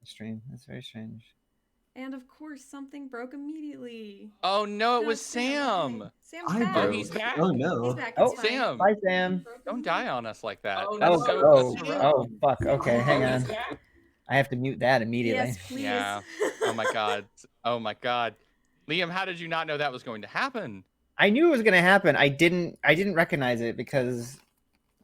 stream. That's very strange. And of course, something broke immediately. Oh no, it No, was it's Sam. Okay. Sam's I back. Oh, broke. he's back. Oh no. He's back. Oh, It's fine. Sam, bye, Sam. don't die on us like that. Oh, That's Oh, no. oh, so rude. oh, fuck. Okay, hang Oh, he's on. back. I have to mute that immediately. Yes, please. Yeah. Oh my god. Oh my god. Liam, how did you not know that was going to happen? I knew it was gonna happen. I didn't recognize it because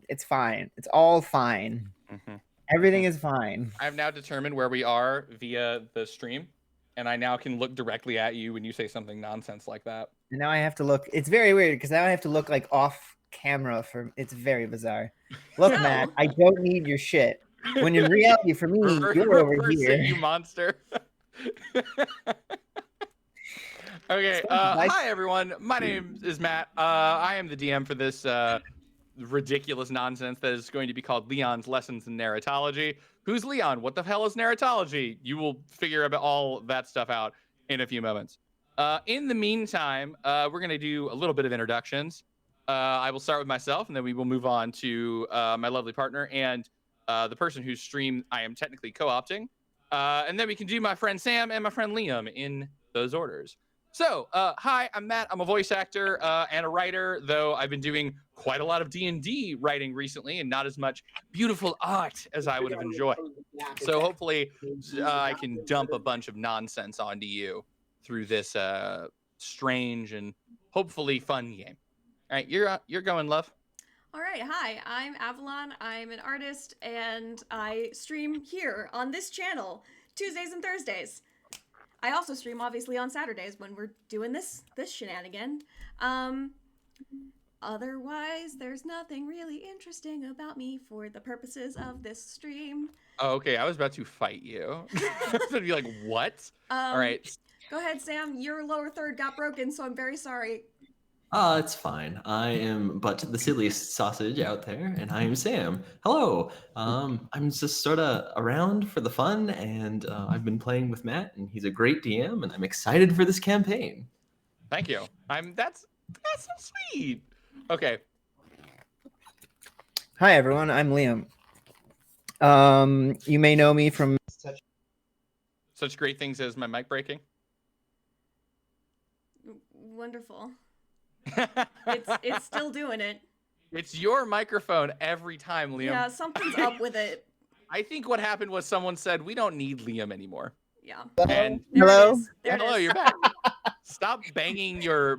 it's fine. It's all fine. Mm-hmm. Everything is fine. I've now determined where we are via the stream, and I now can look directly at you when you say something nonsense like that. And now I have to look. It's very weird because now I have to look like off camera for. It's very bizarre. Look, No. Matt, I don't need your shit. When in reality, for me, you're over Reverse here. it, you monster. Okay. Nice. Hi everyone. My name is Matt. I am the DM for this ridiculous nonsense that is going to be called Leon's Lessons in Narratology. Who's Leon? What the hell is narratology? You will figure about all that stuff out in a few moments. In the meantime, we're going to do a little bit of introductions. I will start with myself, and then we will move on to my lovely partner and the person whose stream I am technically co-opting. And then we can do my friend Sam and my friend Liam in those orders. So, hi, I'm Matt. I'm a voice actor and a writer, though I've been doing quite a lot of D&D writing recently and not as much beautiful art as I would have enjoyed. So hopefully I can dump a bunch of nonsense onto you through this strange and hopefully fun game. All right, you're going, love. All right, hi, I'm Avalon. I'm an artist, and I stream here on this channel Tuesdays and Thursdays. I also stream obviously on Saturdays when we're doing this shenanigan. Otherwise, there's nothing really interesting about me for the purposes of this stream. Oh, okay, I was about to fight you. I was going to be like, what? All right. Go ahead, Sam. Your lower third got broken, so I'm very sorry. It's fine. I am but the silliest sausage out there, and I am Sam. Hello. I'm just sort of around for the fun, and I've been playing with Matt, and he's a great DM, and I'm excited for this campaign. Thank you. That's so sweet. Okay. Hi, everyone. I'm Liam. You may know me from Such great things as my mic breaking. Wonderful. It's still doing it. It's your microphone every time, Liam. Yeah, something's up with it. I think what happened was someone said, we don't need Liam anymore. Yeah. And Hello? hello, you're back. Stop banging your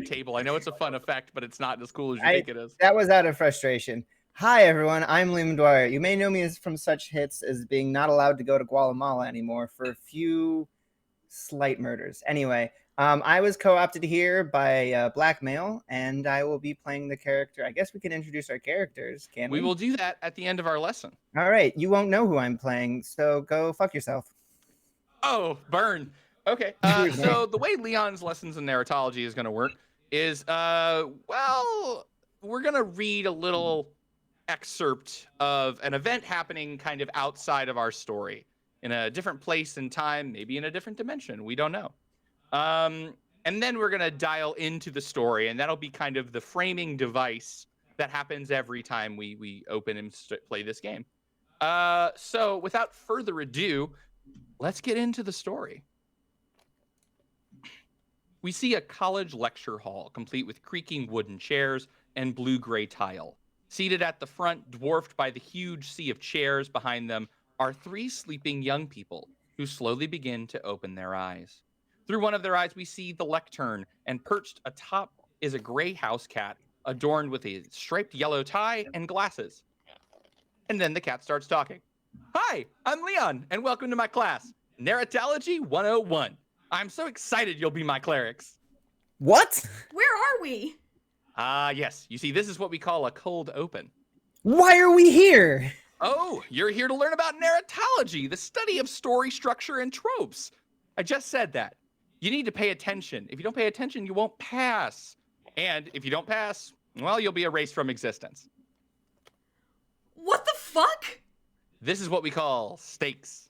table. I know it's a fun effect, but it's not as cool as you think it is. That was out of frustration. Hi, everyone. I'm Liam Dwyer. You may know me from such hits as being not allowed to go to Guatemala anymore for a few slight murders. Anyway, I was co-opted here by Blackmail, and I will be playing the character. I guess we can introduce our characters, can't we? We will do that at the end of our lesson. All right. You won't know who I'm playing, so go fuck yourself. Oh, burn. Okay. So the way Leon's Lessons in Narratology is going to work is, well, we're going to read a little excerpt of an event happening kind of outside of our story in a different place and time, maybe in a different dimension. We don't know. And then we're going to dial into the story, and that'll be kind of the framing device that happens every time we open and play this game. So without further ado, let's get into the story. We see a college lecture hall, complete with creaking wooden chairs and blue-gray tile. Seated at the front, dwarfed by the huge sea of chairs behind them, are three sleeping young people who slowly begin to open their eyes. Through one of their eyes, we see the lectern, and perched atop is a gray house cat, adorned with a striped yellow tie and glasses. And then the cat starts talking. Hi, I'm Leon, and welcome to my class, Narratology 101. I'm so excited you'll be my clerics. What? Where are we? Yes. You see, this is what we call a cold open. Why are we here? Oh, you're here to learn about narratology, the study of story structure and tropes. I just said that. You need to pay attention. If you don't pay attention, you won't pass. And if you don't pass, well, you'll be erased from existence. What the fuck? This is what we call stakes.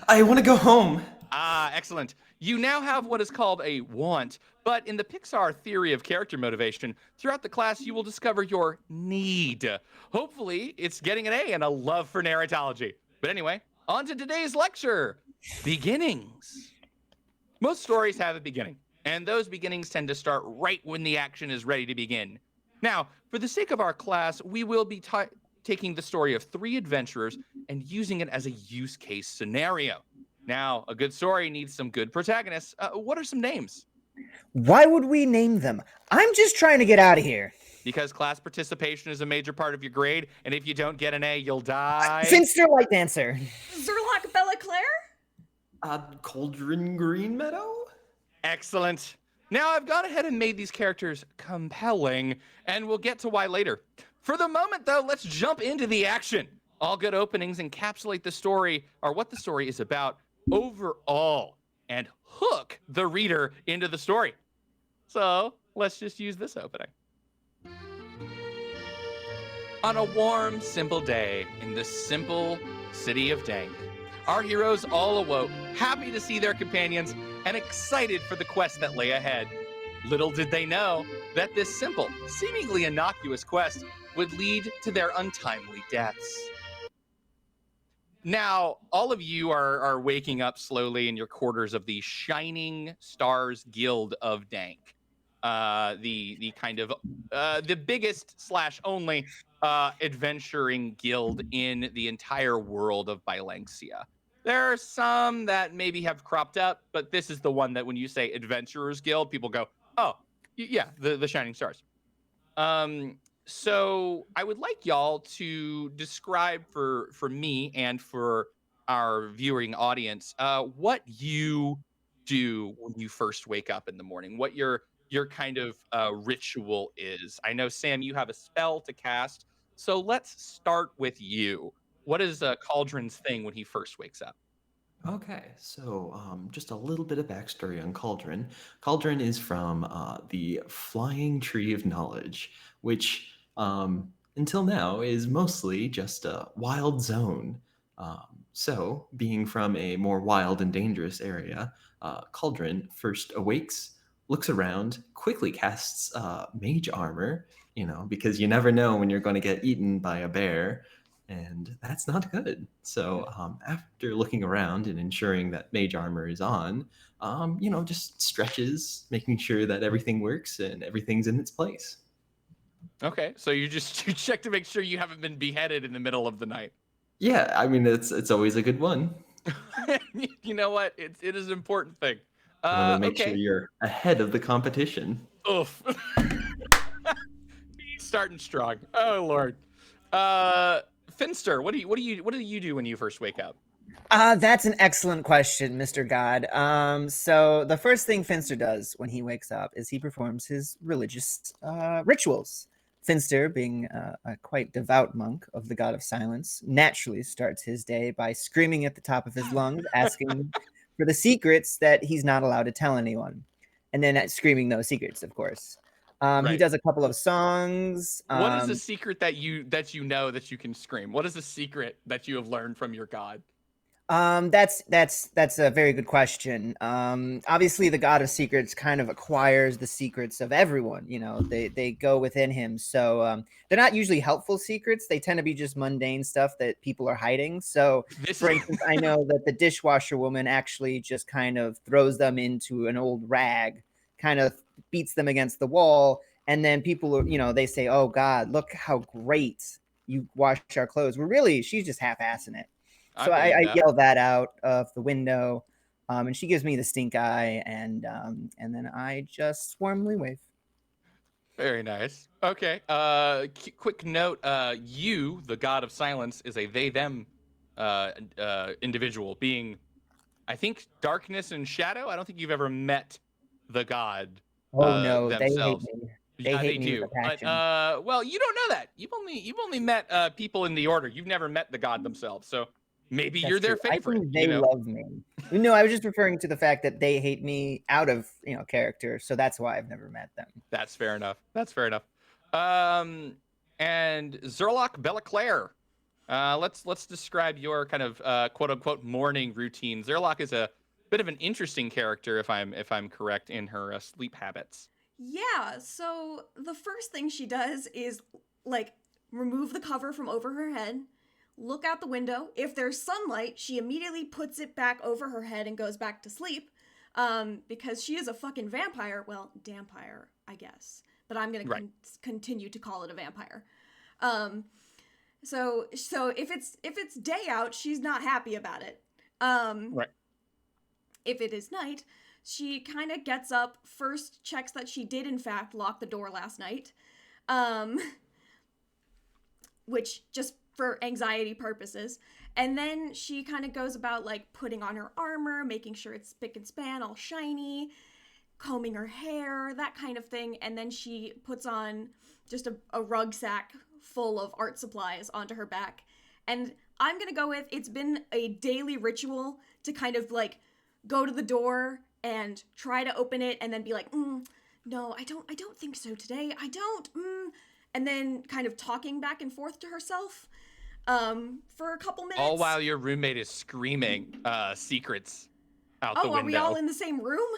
I want to go home. Ah, excellent. You now have what is called a want, but in the Pixar theory of character motivation, throughout the class, you will discover your need. Hopefully, it's getting an A and a love for narratology. But anyway, On to today's lecture, beginnings. Most stories have a beginning, and those beginnings tend to start right when the action is ready to begin. Now, for the sake of our class, we will be taking the story of 3 adventurers and using it as a use case scenario. Now, a good story needs some good protagonists. What are some names? Why would we name them? I'm just trying to get out of here. Because class participation is a major part of your grade, and if you don't get an A, you'll die. Finster Light Dancer. Zerlock Bella Claire? Cauldron Green Meadow? Excellent. Now I've gone ahead and made these characters compelling, and we'll get to why later. For the moment, though, let's jump into the action. All good openings encapsulate the story, or what the story is about overall, and hook the reader into the story. So let's just use this opening. On a warm, simple day in the simple city of Dank, our heroes all awoke, happy to see their companions and excited for the quest that lay ahead. Little did they know that this simple, seemingly innocuous quest would lead to their untimely deaths. Now, all of you are waking up slowly in your quarters of the Shining Stars Guild of Dank. The kind of the biggest / only adventuring guild in the entire world of Bylanxia. There are some that maybe have cropped up, but this is the one that when you say Adventurers Guild, people go, oh, yeah, the Shining Stars. So I would like y'all to describe for me and for our viewing audience what you do when you first wake up in the morning, what your kind of ritual is. I know, Sam, you have a spell to cast, so let's start with you. What is Cauldron's thing when he first wakes up? Okay, so just a little bit of backstory on Cauldron. Cauldron is from the Flying Tree of Knowledge, which until now is mostly just a wild zone. So, being from a more wild and dangerous area, Cauldron first awakes, looks around, quickly casts mage armor, because you never know when you're going to get eaten by a bear. And that's not good. So after looking around and ensuring that mage armor is on, just stretches, making sure that everything works and everything's in its place. Okay, so you check to make sure you haven't been beheaded in the middle of the night. Yeah, I mean it's always a good one. You know what? It is an important thing. You want to make sure you're ahead of the competition. Oof. Starting strong. Oh Lord. Finster, what do you do when you first wake up? That's an excellent question, Mr. God. So the first thing Finster does when he wakes up is he performs his religious rituals. Finster, being a quite devout monk of the God of Silence, naturally starts his day by screaming at the top of his lungs, asking for the secrets that he's not allowed to tell anyone, and then screaming those secrets, of course. Right. He does a couple of songs. What is the secret that you know that you can scream? What is the secret that you have learned from your god? That's a very good question. Obviously the God of Secrets kind of acquires the secrets of everyone, they go within him. So they're not usually helpful secrets. They tend to be just mundane stuff that people are hiding. So for instance, I know that the dishwasher woman actually just kind of throws them into an old rag, kind of beats them against the wall. And then people are, they say, oh God, look how great you wash our clothes. Well, really, she's just half-assing it. So I yell that out of the window, and she gives me the stink eye, and then I just warmly wave. Very nice. Okay. Quick note. You, the God of Silence, is a they/them individual, being, I think, darkness and shadow. I don't think you've ever met the god. Oh no, themselves. They hate me. They hate me do. But well, you don't know that. You've only met people in the order. You've never met the god themselves. So maybe you're their favorite. I think they love me. No, I was just referring to the fact that they hate me out of character, so that's why I've never met them. That's fair enough. And Zerlock Bella Claire, let's describe your kind of quote unquote morning routine. Zerlock is a bit of an interesting character, if I'm correct in her sleep habits. Yeah. So the first thing she does is remove the cover from over her head, look out the window. If there's sunlight, she immediately puts it back over her head and goes back to sleep. Because she is a fucking vampire. Well, dampire, I guess. But I'm gonna continue to call it a vampire. So if it's day out, she's not happy about it. Right. If it is night, she kind of gets up, first checks that she did in fact lock the door last night. Which just for anxiety purposes. And then she kind of goes about like putting on her armor, making sure it's spick and span, all shiny, combing her hair, that kind of thing. And then she puts on just a rug sack full of art supplies onto her back. And I'm gonna go with, it's been a daily ritual to kind of like go to the door and try to open it and then be like, no, I don't think so today. I don't, and then kind of talking back and forth to herself for a couple minutes. All while your roommate is screaming secrets out the window. Oh, are we all in the same room?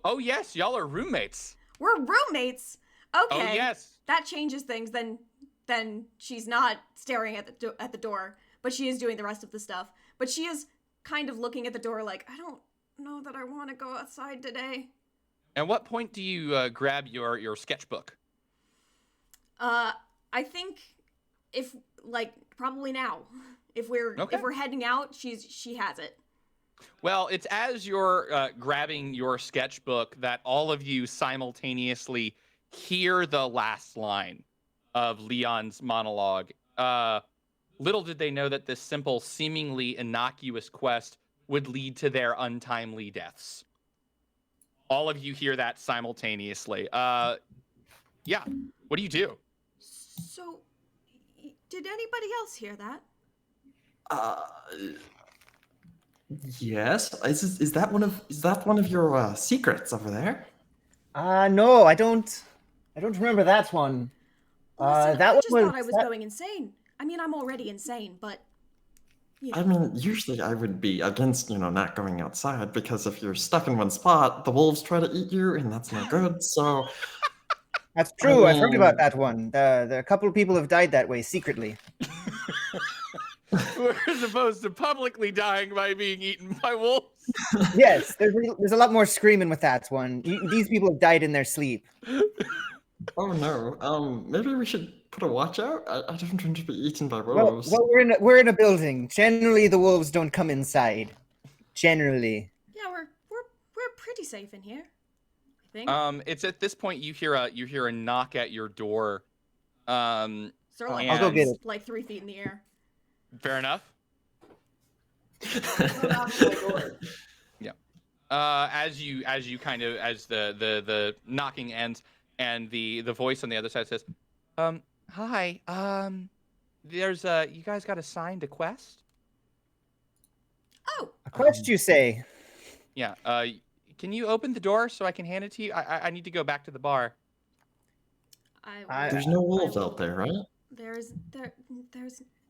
Oh, yes, y'all are roommates. We're roommates? Okay. Oh, yes. That changes things. Then she's not staring at the door, but she is doing the rest of the stuff. But she is kind of looking at the door like, I don't know that I want to go outside today. At what point do you grab your sketchbook? I think if like probably now. If we're heading out, she has it. Well, it's as you're grabbing your sketchbook that all of you simultaneously hear the last line of Leon's monologue. Little did they know that this simple, seemingly innocuous quest would lead to their untimely deaths. All of you hear that simultaneously. Yeah, what do you do? So, did anybody else hear that? Yes. Is that one of your secrets over there? No, I don't remember that one. Listen, that I one just thought I was going insane. I mean, I'm already insane, but you know. I mean, usually I would be against, not going outside, because if you're stuck in one spot, the wolves try to eat you, and that's not good. So That's true. I've heard about that one. A couple of people have died that way secretly. We're supposed to publicly dying by being eaten by wolves. Yes, there's a lot more screaming with that one. These people have died in their sleep. Oh no. Maybe we should put a watch out. I don't want to be eaten by Well, wolves. we're in a building. Generally, the wolves don't come inside. Generally. Yeah, we're pretty safe in here. I think. It's at this point you hear a knock at your door. Sir, like, I'll go get it. Like 3 feet in the air. Fair enough. Yeah. As the knocking ends and the voice on the other side says, hi, there's you guys got assigned a quest? Oh. A quest, you say? Yeah. Can you open the door so I can hand it to you? I need to go back to the bar. There's no wolves out there, right? There's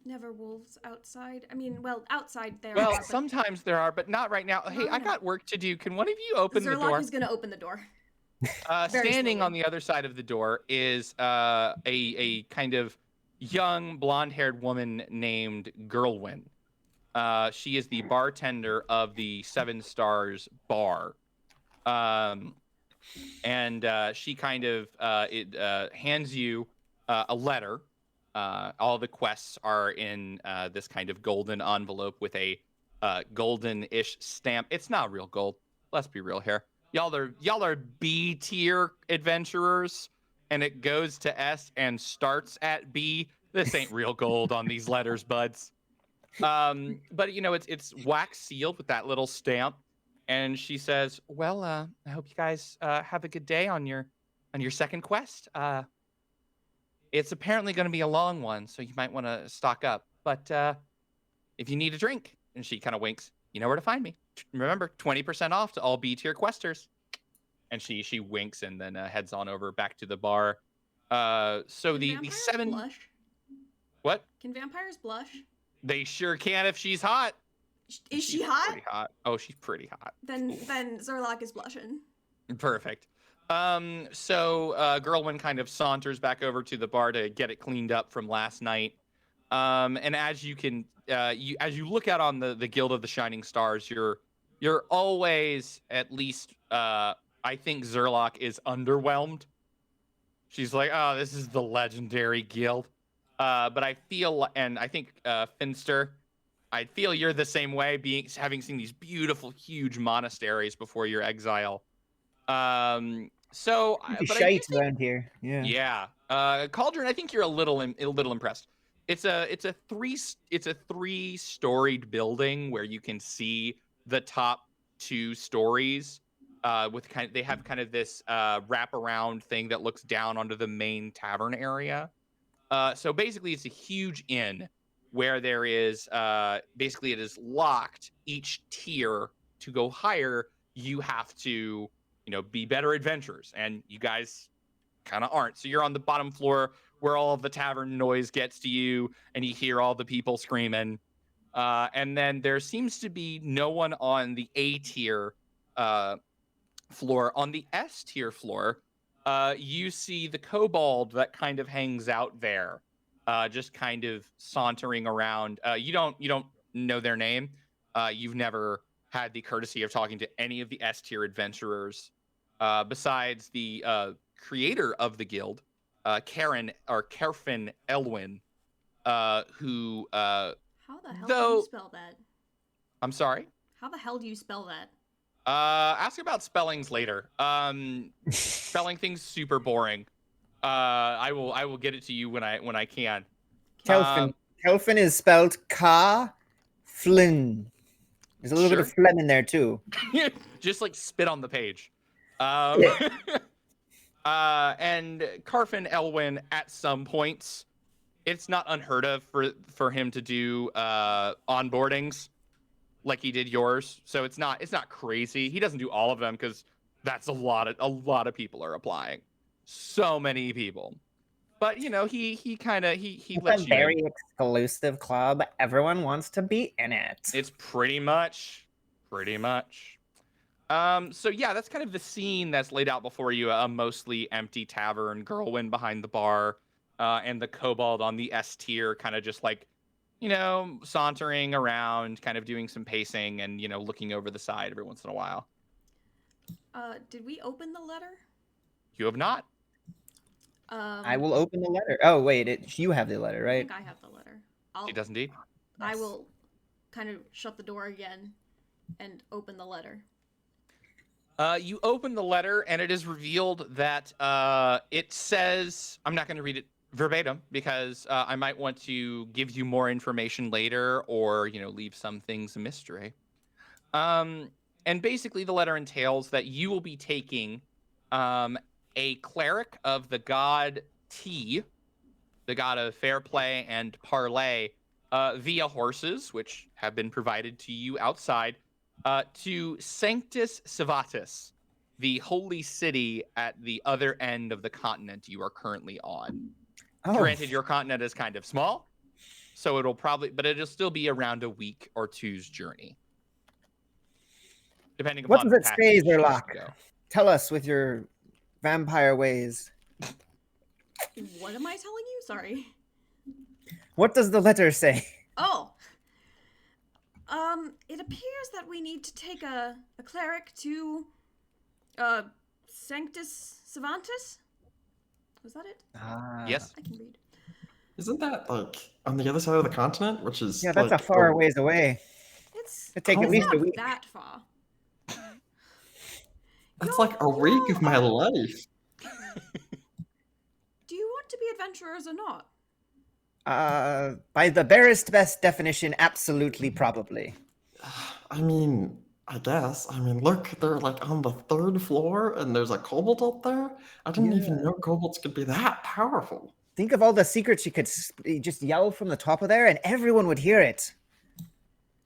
never wolves outside. I mean, well, outside there Well, are, but sometimes there are, but not right now. Hey, I got work to do. Can one of you open the door? Zerlock is going to open the door. Standing slowly. on the other side of the door is a kind of young blonde-haired woman named Girlwyn. She is the bartender of the Seven Stars bar. And she kind of hands you a letter. All the quests are in this kind of golden envelope with a golden-ish stamp. It's not real gold. Let's be real here. Y'all are B tier adventurers, and it goes to S and starts at B. This ain't real gold on these letters, buds. But it's wax sealed with that little stamp. And she says, well, I hope you guys have a good day on your second quest. It's apparently going to be a long one, so you might want to stock up. But if you need a drink, and she kind of winks, you know where to find me. Remember, 20% off to all B-tier questers. And she winks and then heads on over back to the bar. So the seven... Blush? What? Can vampires blush? They sure can if she's hot. Is she hot? Pretty hot. Oh, she's pretty hot. Then Zerlock is blushing. Perfect. So Girlwyn kind of saunters back over to the bar to get it cleaned up from last night. And as you can, as you look out on the Guild of the Shining Stars, you're always at least, I think Zerlock is underwhelmed. She's like, oh, this is the legendary guild. But I feel, and I think Finster, I feel you're the same way, having seen these beautiful, huge monasteries before your exile. So, Pretty but I do shite think, around here. Yeah. Cauldron, I think you're a little impressed. It's a three-storied building where you can see the top 2 stories. They have kind of this wraparound thing that looks down onto the main tavern area. So basically, it's a huge inn where there is basically it is locked. Each tier to go higher, you have to be better adventurers, and you guys kind of aren't. So you're on the bottom floor where all of the tavern noise gets to you, and you hear all the people screaming. And then there seems to be no one on the A tier floor. On the S tier floor, you see the kobold that kind of hangs out there, just kind of sauntering around. You don't know their name. You've never had the courtesy of talking to any of the S tier adventurers, besides the creator of the guild, Kerfin LLiN, who How the hell do though you spell that? I'm sorry. How the hell do you spell that? Ask about spellings later. Spelling things super boring. I will get it to you when I can. Kelfin. Kelfin is spelled Ka-Flynn. There's a little bit of phlegm in there too. Just like spit on the page. Yeah. And Kerfin LLiN, at some points, it's not unheard of for him to do onboardings like he did yours. So it's not crazy. He doesn't do all of them because that's a lot of people are applying. So many people. But he lets It's a very exclusive club. Everyone wants to be in it. It's pretty much. So yeah, that's kind of the scene that's laid out before you. A mostly empty tavern, Gerwin behind the bar, and the kobold on the S tier, kind of just like, sauntering around, kind of doing some pacing and, looking over the side every once in a while. Did we open the letter? You have not. I will open the letter. Oh, wait, you have the letter, I right? think I have the letter. He does indeed. I will kind of shut the door again and open the letter. You open the letter, and it is revealed that it says, I'm not going to read it verbatim because I might want to give you more information later, or leave some things a mystery. And basically the letter entails that you will be taking a cleric of the god T, the god of fair play and parlay, via horses, which have been provided to you outside, to Sanctus Civatus, the holy city at the other end of the continent you are currently on. Oh. Granted, your continent is kind of small, so it'll still be around a week or two's journey, depending upon What does it say, Zerlock? Go. Tell us with your vampire ways. What am I telling you? Sorry. What does the letter say? Oh. It appears that we need to take a cleric to, Sanctus Civatus? Was that it? Yes. I can read. Isn't that like on the other side of the continent? Which is Yeah, that's a far ways away. It'd take at least a not week. that far. That's like a week of my life. Do you want to be adventurers or not? By the barest best definition, absolutely, probably. I mean, I guess. I mean, look, they're like on the 3rd floor, and there's a kobold up there. I didn't even know kobolds could be that powerful. Think of all the secrets you could just yell from the top of there, and everyone would hear it.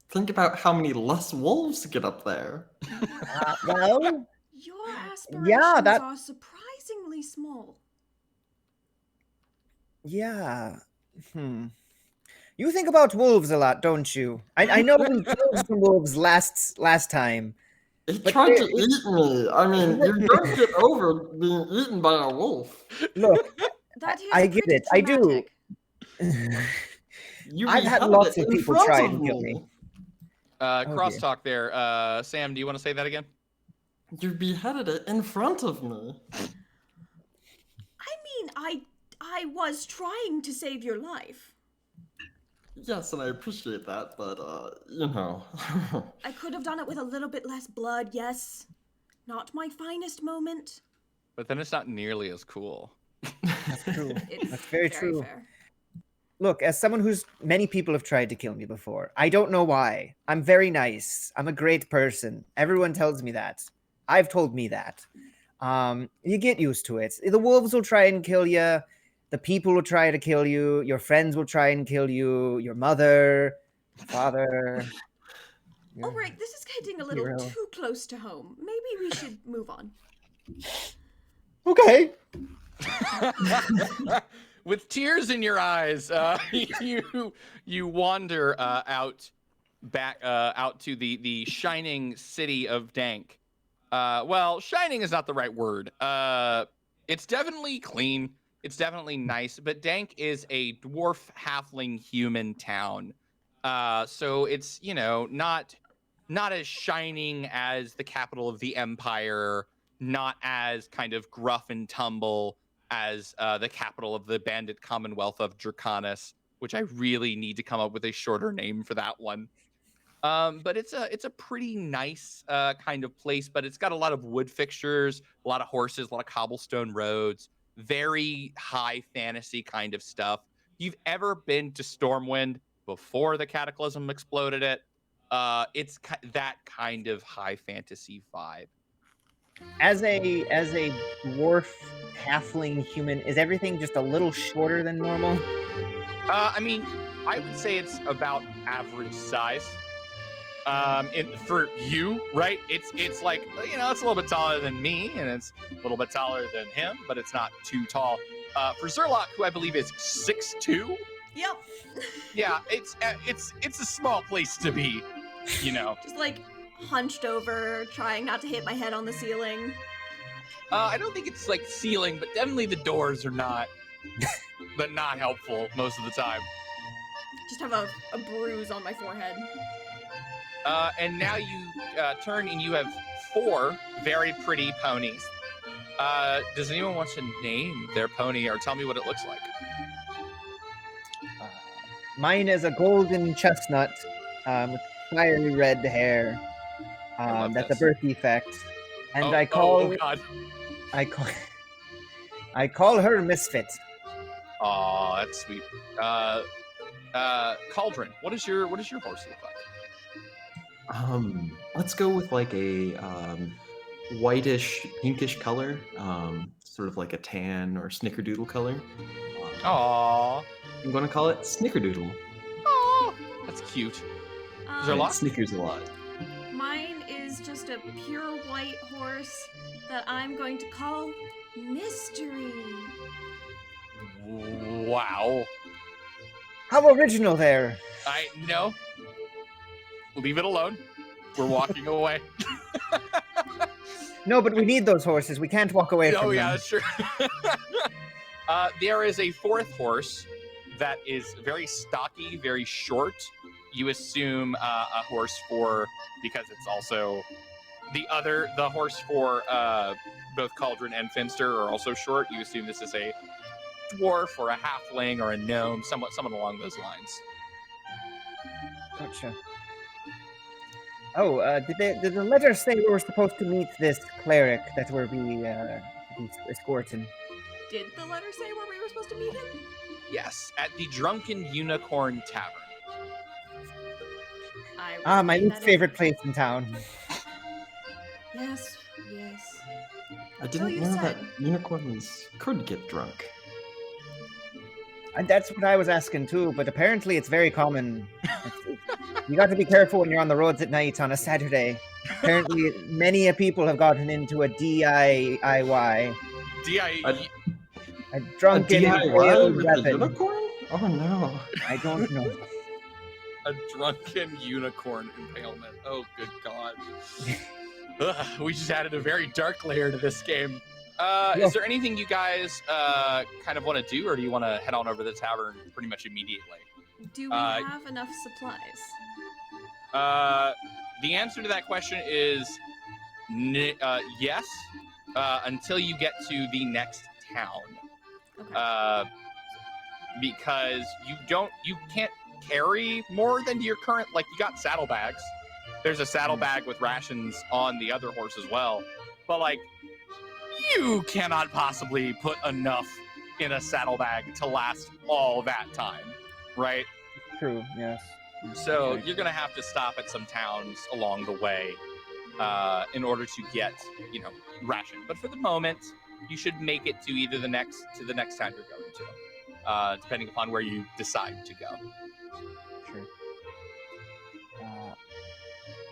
Think about how many less wolves get up there. Well, Your aspirations are surprisingly small. Yeah. You think about wolves a lot, don't you? I know we killed some wolves last time. It tried to eat me. I mean, you don't get over being eaten by a wolf. Look, That is I get it. I do. You I've had beheaded lots it of in people front try of and kill me. me. dear. Crosstalk there. Sam, do you want to say that again? You beheaded it in front of me. I mean, I was trying to save your life. Yes, and I appreciate that, but, you know. I could have done it with a little bit less blood, yes. Not my finest moment. But then it's not nearly as cool. That's true. It's That's very true. fair. Look, as someone who's many people have tried to kill me before, I don't know why. I'm very nice. I'm a great person. Everyone tells me that. I've told me that. You get used to it. The wolves will try and kill you. The people will try to kill you. Your friends will try and kill you. Your mother, father. All right, this is getting a little Hero. too close to home. Maybe we should move on. Okay. With tears in your eyes, you wander out to the shining city of Dank. Well, shining is not the right word. It's definitely clean. It's definitely nice, but Dank is a dwarf halfling human town. So it's, not as shining as the capital of the empire, not as kind of gruff and tumble as the capital of the bandit commonwealth of Draconis, which I really need to come up with a shorter name for that one. But it's a pretty nice kind of place, but it's got a lot of wood fixtures, a lot of horses, a lot of cobblestone roads, very high fantasy kind of stuff. If you've ever been to Stormwind before the Cataclysm exploded it, it's that kind of high fantasy vibe. As a dwarf halfling human, is everything just a little shorter than normal? I mean, I would say it's about average size. For you, right? It's like, it's a little bit taller than me, and it's a little bit taller than him, but it's not too tall. For Zerlock, who I believe is 6'2", Yep. yeah, it's a small place to be, Just like hunched over, trying not to hit my head on the ceiling. I don't think it's like ceiling, but definitely the doors are not, not helpful most of the time. Just have a bruise on my forehead. And now you turn and you have 4 very pretty ponies. Does anyone want to name their pony or tell me what it looks like? Mine is a golden chestnut with fiery red hair. That's this. a birth defect, and Oh God! I call her Misfit. Aw, that's sweet. Cauldron, what does your horse look like? Let's go with like a whitish, pinkish color, sort of like a tan or snickerdoodle color. Aw. I'm gonna call it Snickerdoodle. Aw, that's cute. Is there a It lot? Snickers a lot. Mine is just a pure white horse that I'm going to call Mystery. Wow. How original there. No. Leave it alone. We're walking away. No, but we need those horses. We can't walk away from Oh yeah, them. that's true. There is a 4th horse that is very stocky, very short. You assume a horse because it's also the horse for both Cauldron and Finster are also short. You assume this is a dwarf or a halfling or a gnome, someone along those lines. Gotcha. Oh, did the letter say we were supposed to meet this cleric that we're be escorting? Did the letter say where we were supposed to meet him? Yes, at the Drunken Unicorn Tavern. My least favorite place in town. Yes. I So didn't you know said. that unicorns could get drunk. And that's what I was asking too, but apparently it's very common. You got to be careful when you're on the roads at night on a Saturday. Apparently, many people have gotten into a DIY. A drunken DIY impaled with a weapon. unicorn? Oh no. I don't know. A drunken unicorn impalement. Oh, good God. Ugh, we just added a very dark layer to this game. Is there anything you guys kind of want to do, or do you want to head on over to the tavern pretty much immediately? Do we have enough supplies? The answer to that question is yes, until you get to the next town. Okay. Because you can't carry more than your current, like, you got saddlebags. There's a saddlebag with rations on the other horse as well. But, like, you cannot possibly put enough in a saddlebag to last all that time, right? True, yes. So Okay. you're going to have to stop at some towns along the way in order to get, ration. But for the moment, you should make it to either the next town you're going to, depending upon where you decide to go. Sure.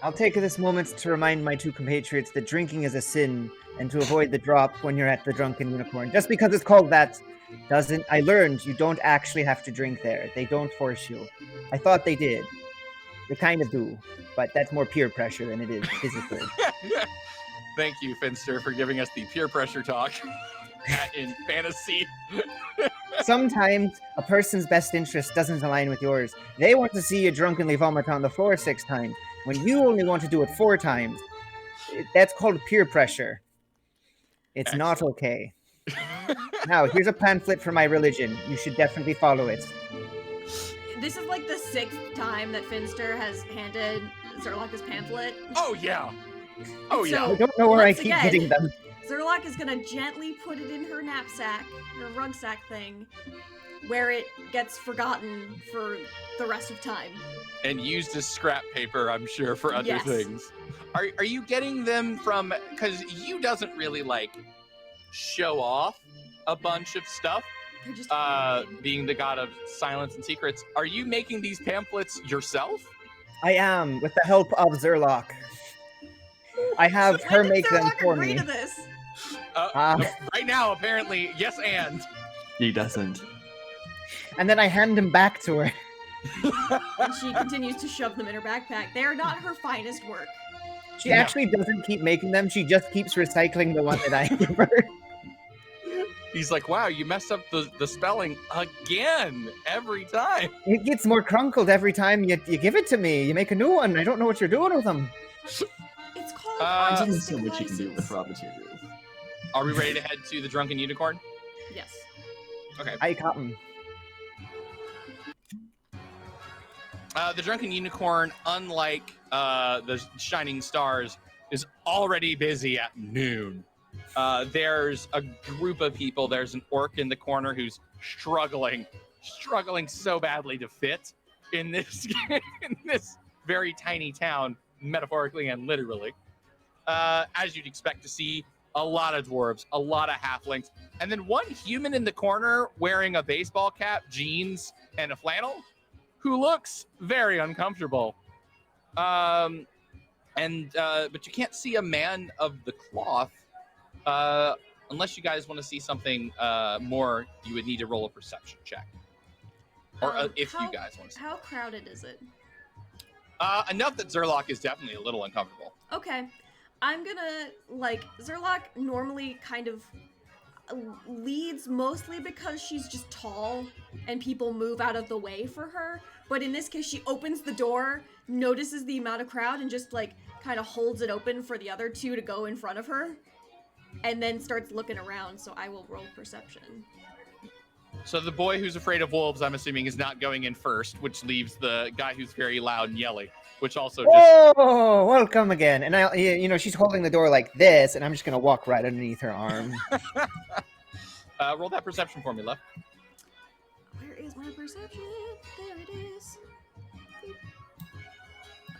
I'll take this moment to remind my two compatriots that drinking is a sin and to avoid the drop when you're at the Drunken Unicorn. Just because it's called that I learned you don't actually have to drink there. They don't force you. I thought they did. They kind of do, but that's more peer pressure than it is physical. Thank you, Finster, for giving us the peer pressure talk in fantasy. Sometimes a person's best interest doesn't align with yours. They want to see you drunkenly vomit on the floor 6 times, when you only want to do it 4 times. That's called peer pressure. It's not okay. Now, here's a pamphlet for my religion. You should definitely follow it. This is like the 6th time that Finster has handed Zerlock his pamphlet. Oh, yeah. Oh, yeah. I don't know where I once keep again, getting them. Zerlock is gonna gently put it in her knapsack, her rucksack thing, where it gets forgotten for the rest of time. And used as scrap paper, I'm sure, for other things. Are you getting them from, because you doesn't really, like, show off a bunch of stuff, They're just being the god of silence and secrets. Are you making these pamphlets yourself? I am, with the help of Zerlock. I have her make them for me. To this? Right now, apparently, yes, and. He doesn't. And then I hand them back to her. And she continues to shove them in her backpack. They are not her finest work. She actually doesn't keep making them, she just keeps recycling the one that I give her. He's like, wow, you messed up the spelling again, every time. It gets more crunkled every time you give it to me. You make a new one. I don't know what you're doing with them. It's called There's only artistic so much you can do with license. raw materials. Are we ready to head to the Drunken Unicorn? Yes. Okay. I cotton. The Drunken Unicorn, unlike the Shining Stars, is already busy at noon. There's a group of people. There's an orc in the corner who's struggling so badly to fit in this in this very tiny town, metaphorically and literally. As you'd expect to see, a lot of dwarves, a lot of halflings, and then one human in the corner wearing a baseball cap, jeans, and a flannel, who looks very uncomfortable. But you can't see a man of the cloth. Unless you guys want to see something more, you would need to roll a perception check. Or if you guys want to see. How crowded is it? Enough that Zerlock is definitely a little uncomfortable. Okay. I'm gonna, Zerlock normally kind of leads mostly because she's just tall and people move out of the way for her. But in this case, she opens the door, notices the amount of crowd, and just, kind of holds it open for the other two to go in front of her. And then starts looking around, so I will roll perception. So the boy who's afraid of wolves, I'm assuming, is not going in first, which leaves the guy who's very loud and yelling, which also just... Oh, welcome again. And she's holding the door like this, and I'm just gonna walk right underneath her arm. Roll that perception for me, Left. Where is my perception? There it is.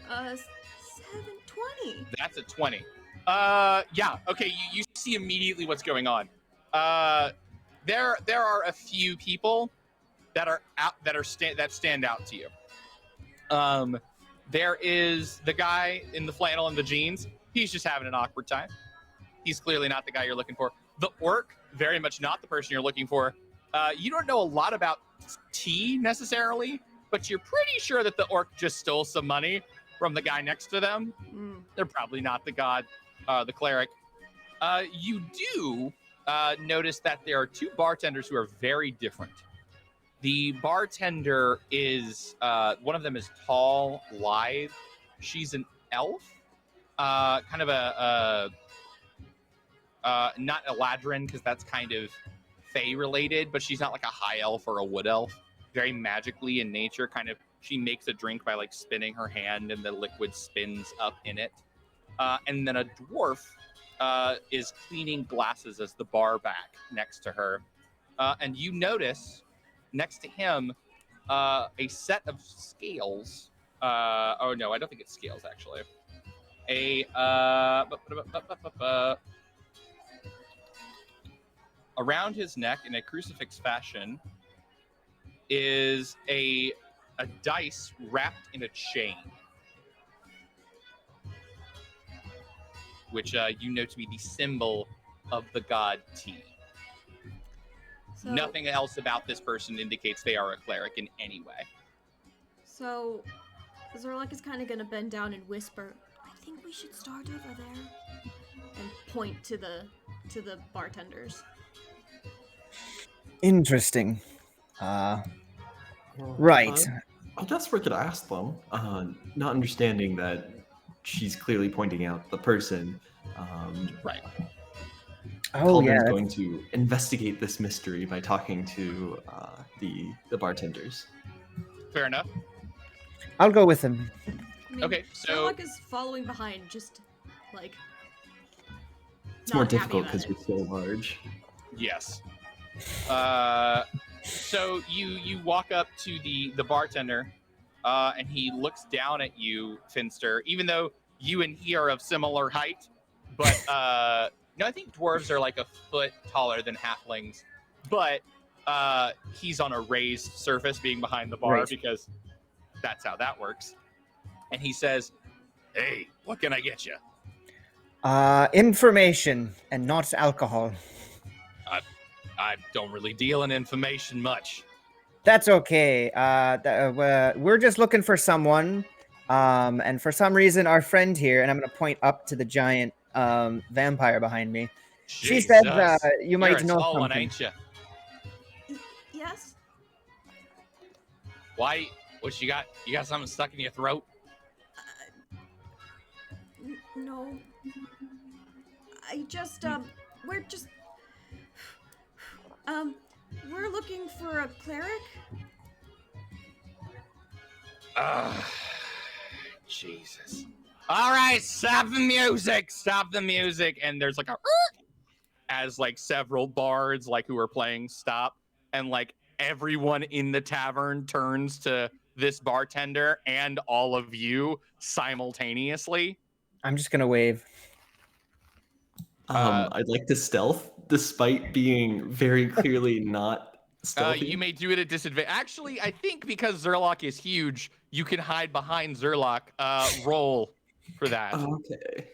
720. That's a 20. Yeah, okay, you see immediately what's going on. There are a few people that stand out to you. There is the guy in the flannel and the jeans. He's just having an awkward time. He's clearly not the guy you're looking for. The orc, very much not the person you're looking for. You don't know a lot about tea necessarily, but you're pretty sure that the orc just stole some money from the guy next to them. They're probably not the god, the cleric. You do notice that there are two bartenders who are very different. The bartender is one of them is tall, lithe. She's an elf, kind of a not Eladrin because that's kind of Fey related, but she's not like a high elf or a wood elf. Very magically in nature, kind of. She makes a drink by like spinning her hand, and the liquid spins up in it. And then a dwarf is cleaning glasses as the bar back next to her, and you notice next to him a set of scales. Oh no, I don't think it's scales actually. Around his neck in a crucifix fashion is a dice wrapped in a chain, which you know to be the symbol of the god T. So, Nothing else about this person indicates they are a cleric in any way. So, Zerlak is kind of gonna bend down and whisper, "I think we should start over there," and point to the bartenders. Interesting. Right. I guess we could ask them, not understanding that she's clearly pointing out the person. Right. Oh, yeah. Coleman's going to investigate this mystery by talking to the bartenders. Fair enough. I'll go with him. I mean, Okay, so- Zerlak is following behind, just like. It's more not happy difficult about because it. we're so large. Yes. So you walk up to the bartender, and he looks down at you, Finster, even though you and he are of similar height. But no, I think dwarves are like a foot taller than halflings. But he's on a raised surface, being behind the bar, Right. because that's how that works. And he says, "Hey, what can I get you?" Information and not alcohol. I don't really deal in information much. That's okay. We're just looking for someone. And for some reason, our friend here, and I'm going to point up to the giant vampire behind me. She said Jesus. you might You're a know tall one, something. ain't you? Yes. Why? What you got? You got something stuck in your throat? No. I just we're looking for a cleric. Jesus. All right, stop the music. Stop the music. And there's like a as like several bards like who are playing stop, and like everyone in the tavern turns to this bartender and all of you simultaneously. I'm just going to wave. I'd like to stealth, despite being very clearly not stealthy. You may do it at disadvantage. Actually, I think because Zerlok is huge, you can hide behind Zerlok. Roll for that. Okay.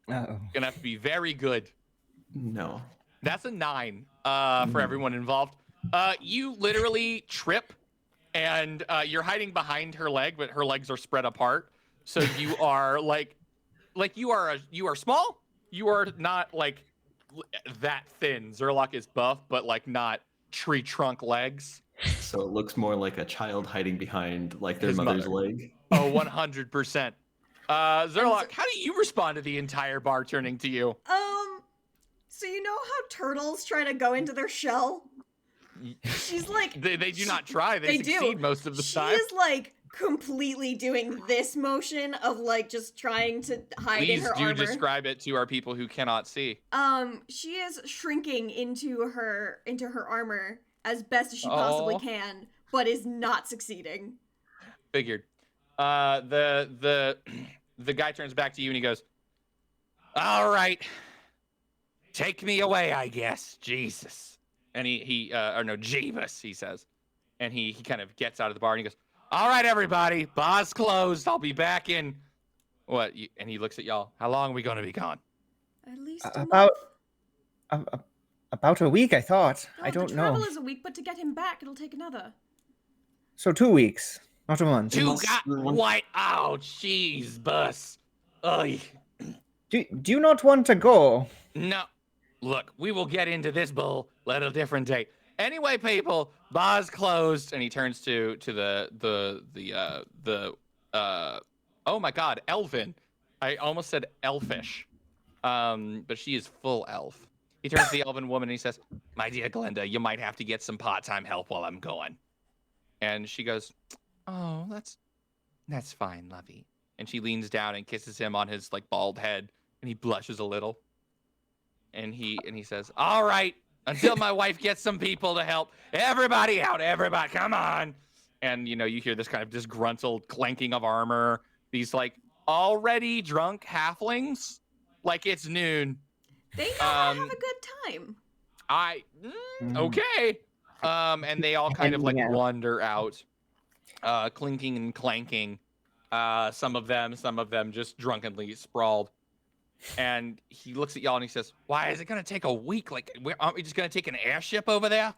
Uh-oh. Gonna have to be very good. No. That's a 9 for everyone involved. You literally trip, and you're hiding behind her leg, but her legs are spread apart. So you are like you are small. You are not like that thin. Zerlok is buff, but like not tree trunk legs. So it looks more like a child hiding behind like their His mother's mother. leg. Oh, 100%. Zerlok, how do you respond to the entire bar turning to you? So you know how turtles try to go into their shell? She's like They do not try. They do. succeed most of the She time. is like completely doing this motion of like just trying to hide in Please her do armor. describe it to our people who cannot see. She is shrinking into her armor as best as she possibly Oh. can, but is not succeeding. Figured. The guy turns back to you and he goes, "All right, take me away, I guess. Jesus." And Jeebus, he says, and he kind of gets out of the bar and he goes, "All right, everybody, bar's closed. I'll be back in what?" And he looks at y'all. "How long are we gonna be gone?" At least a About month. about a week, I thought. No, I don't the know. travel is a week, but to get him back, it'll take another. So 2 weeks, not a month. Unless What? Oh, jeez, bus. Ugh. Do you not want to go? No. Look, we will get into this bull at a different day. Anyway, people, bar's closed, and he turns to oh my God, Elvin. I almost said elfish, but she is full elf. He turns to the elven woman and he says, "My dear Glenda, you might have to get some part-time help while I'm gone." And she goes, "Oh, that's fine, lovey." And she leans down and kisses him on his like bald head, and he blushes a little. And he says, "All right, until my wife gets some people to help. Everybody out, everybody, come on." And you hear this kind of disgruntled clanking of armor. These like already drunk halflings, like it's noon. They know how to have a good time. Okay. And they all kind of like Hanging out. wander out, clinking and clanking. Some of them just drunkenly sprawled. And he looks at y'all and he says, "Why is it gonna take a week? Like, aren't we just gonna take an airship over there?"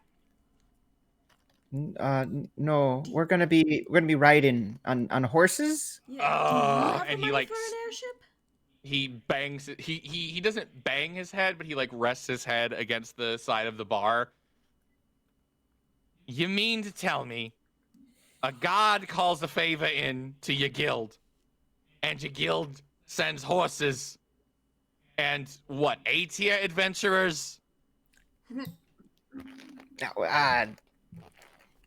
No, we're gonna be riding on horses. Yeah. Do you have And the he money like for an airship? he bangs he doesn't bang his head, but he like rests his head against the side of the bar. "You mean to tell me a god calls a favor in to your guild, and your guild sends horses and what, A-tier adventurers?"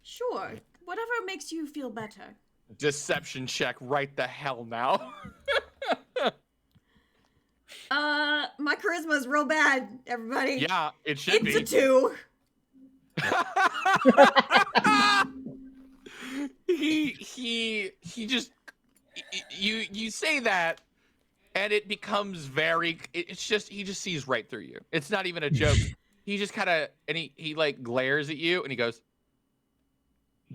Sure. Whatever makes you feel better. Deception check right the hell now. My charisma's real bad, everybody. Yeah, it should It's be. a 2. he just you say that and it becomes very it's just he just sees right through you. It's not even a joke. He just kind of and he like glares at you and he goes,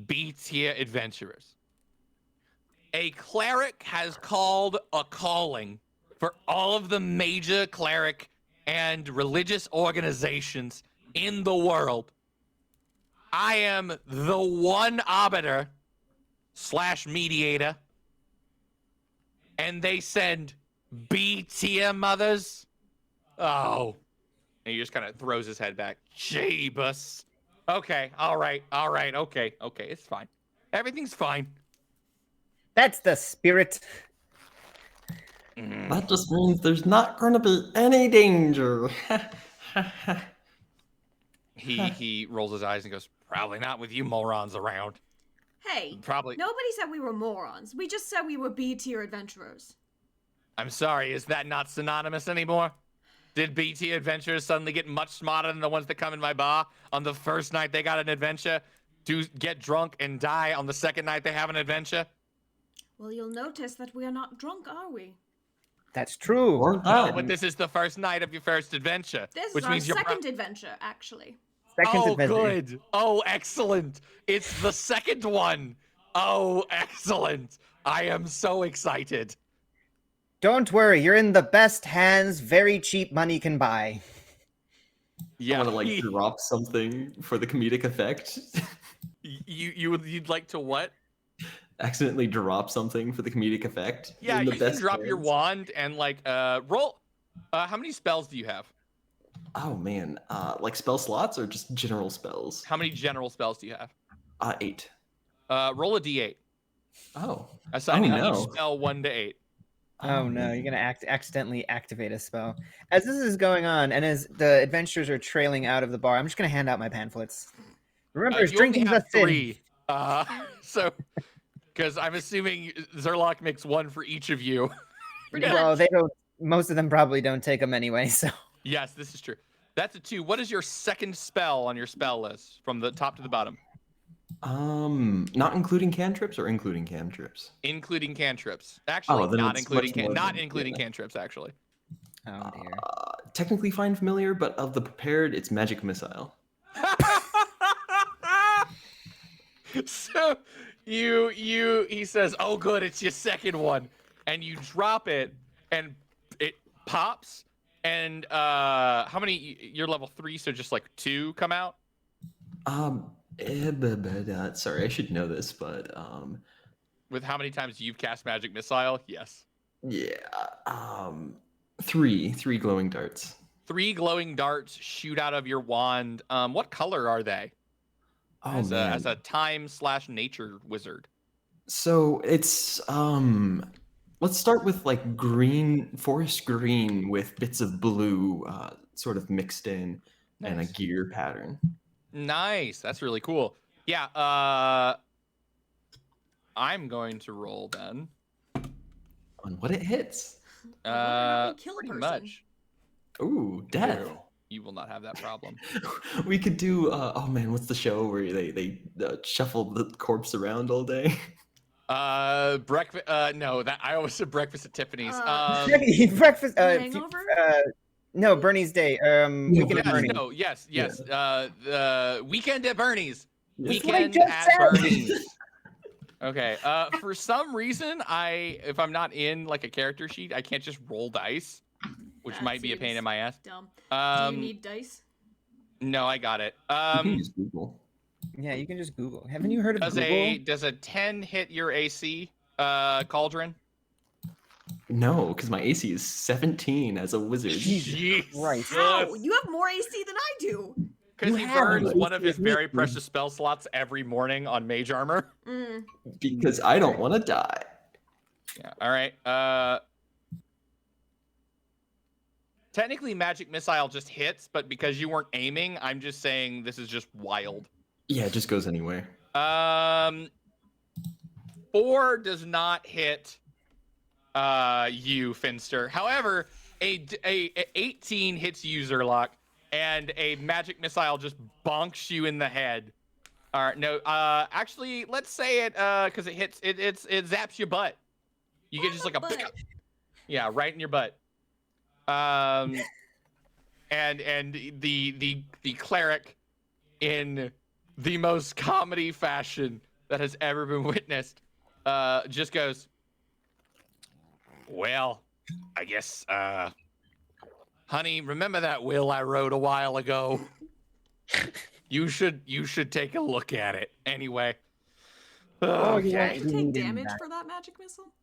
"B-tier adventurers. A cleric has called a calling for all of the major cleric and religious organizations in the world. I am the one arbiter / mediator, and they send B-tier mothers." Oh. And he just kind of throws his head back. Jeebus. Okay, all right, okay, it's fine. Everything's fine. That's the spirit. That just means there's not going to be any danger. He rolls his eyes and goes, "Probably not with you morons around." Hey, Probably. nobody said we were morons. We just said we were B-tier adventurers. I'm sorry, is that not synonymous anymore? Did BT adventurers suddenly get much smarter than the ones that come in my bar on the first night they got an adventure? Do get drunk and die on the second night they have an adventure? Well, you'll notice that we are not drunk, are we? That's true. Or No, that. but this is the first night of your first adventure. This which is our means you're second adventure, actually. Second Oh, adventure. good. Oh, excellent. It's the second one. Oh, excellent. I am so excited. Don't worry, you're in the best hands. Very cheap money can buy. Yeah. I want to like drop something for the comedic effect. You'd like to what? Accidentally drop something for the comedic effect. Yeah, in the you can best drop your hands. wand and like roll. How many spells do you have? Oh man, like spell slots or just general spells? How many general spells do you have? 8. Roll a d8. Oh. Assigning no. each spell 1 to 8. Oh no, you're gonna accidentally activate a spell. As this is going on, and as the adventurers are trailing out of the bar, I'm just gonna hand out my pamphlets. Remember, it's You only drinking have the sin. 3. So, because I'm assuming Zerlock makes 1 for each of you. Pretty Well, much. they don't. Most of them probably don't take them anyway. So Yes, this is true. That's a 2. What is your second spell on your spell list from the top to the bottom? Not including cantrips or including cantrips? Including cantrips. Actually, then not it's including much more not than- including yeah. cantrips. Actually. oh dear. Technically find familiar, but of the prepared, it's magic missile. So he says, "Oh, good, it's your second one," and you drop it, and it pops. And how many? You're level 3, so just like 2 come out. Sorry, I should know this, but With how many times you've cast magic missile? Yes. yeah, 3 glowing darts. 3 glowing darts shoot out of your wand. What color are they? Oh as man. a time/nature wizard. So it's let's start with like green, forest green with bits of blue sort of mixed in and a Nice. gear pattern. Nice. That's really cool. Yeah. I'm going to roll then. On what it hits. Whether or not we kill a Pretty person. much. Ooh, death. No, you will not have that problem. We could do oh man, what's the show where they shuffle the corpse around all day? Breakfast. No, that I always said breakfast at Tiffany's. Breakfast. The Hangover? No, Bernie's Day. Weekend yes, at Bernie's. no, yes. The weekend at Bernie's. Yes. Weekend just at said. Bernie's. Okay. For some reason, if I'm not in like a character sheet, I can't just roll dice, which That might be a pain seems in my ass. Dumb. Do you need dice? No, I got it. You can use Google. Yeah, you can just Google. Haven't you heard of Google? Does a 10 hit your AC, Cauldron? No, because my AC is 17 as a wizard. Jesus Christ. How? You have more AC than I do. Because You he have burns it. one of his It's very me. precious spell slots every morning on mage armor. Mm. Because I don't want to die. Yeah. All right. Technically, magic missile just hits, but because you weren't aiming, I'm just saying this is just wild. Yeah, it just goes anywhere. 4 does not hit you, Finster. However, a 18 hits you, Zerlock, and a magic missile just bonks you in the head. All right, no, actually, let's say it, because it hits, it zaps your butt. You get just like a, butt? yeah, right in your butt. And the cleric, in the most comedy fashion that has ever been witnessed, just goes, well, I guess, honey, remember that will I wrote a while ago? You should take a look at it. Anyway. Oh, Okay. yeah. Did you take damage for that magic missile?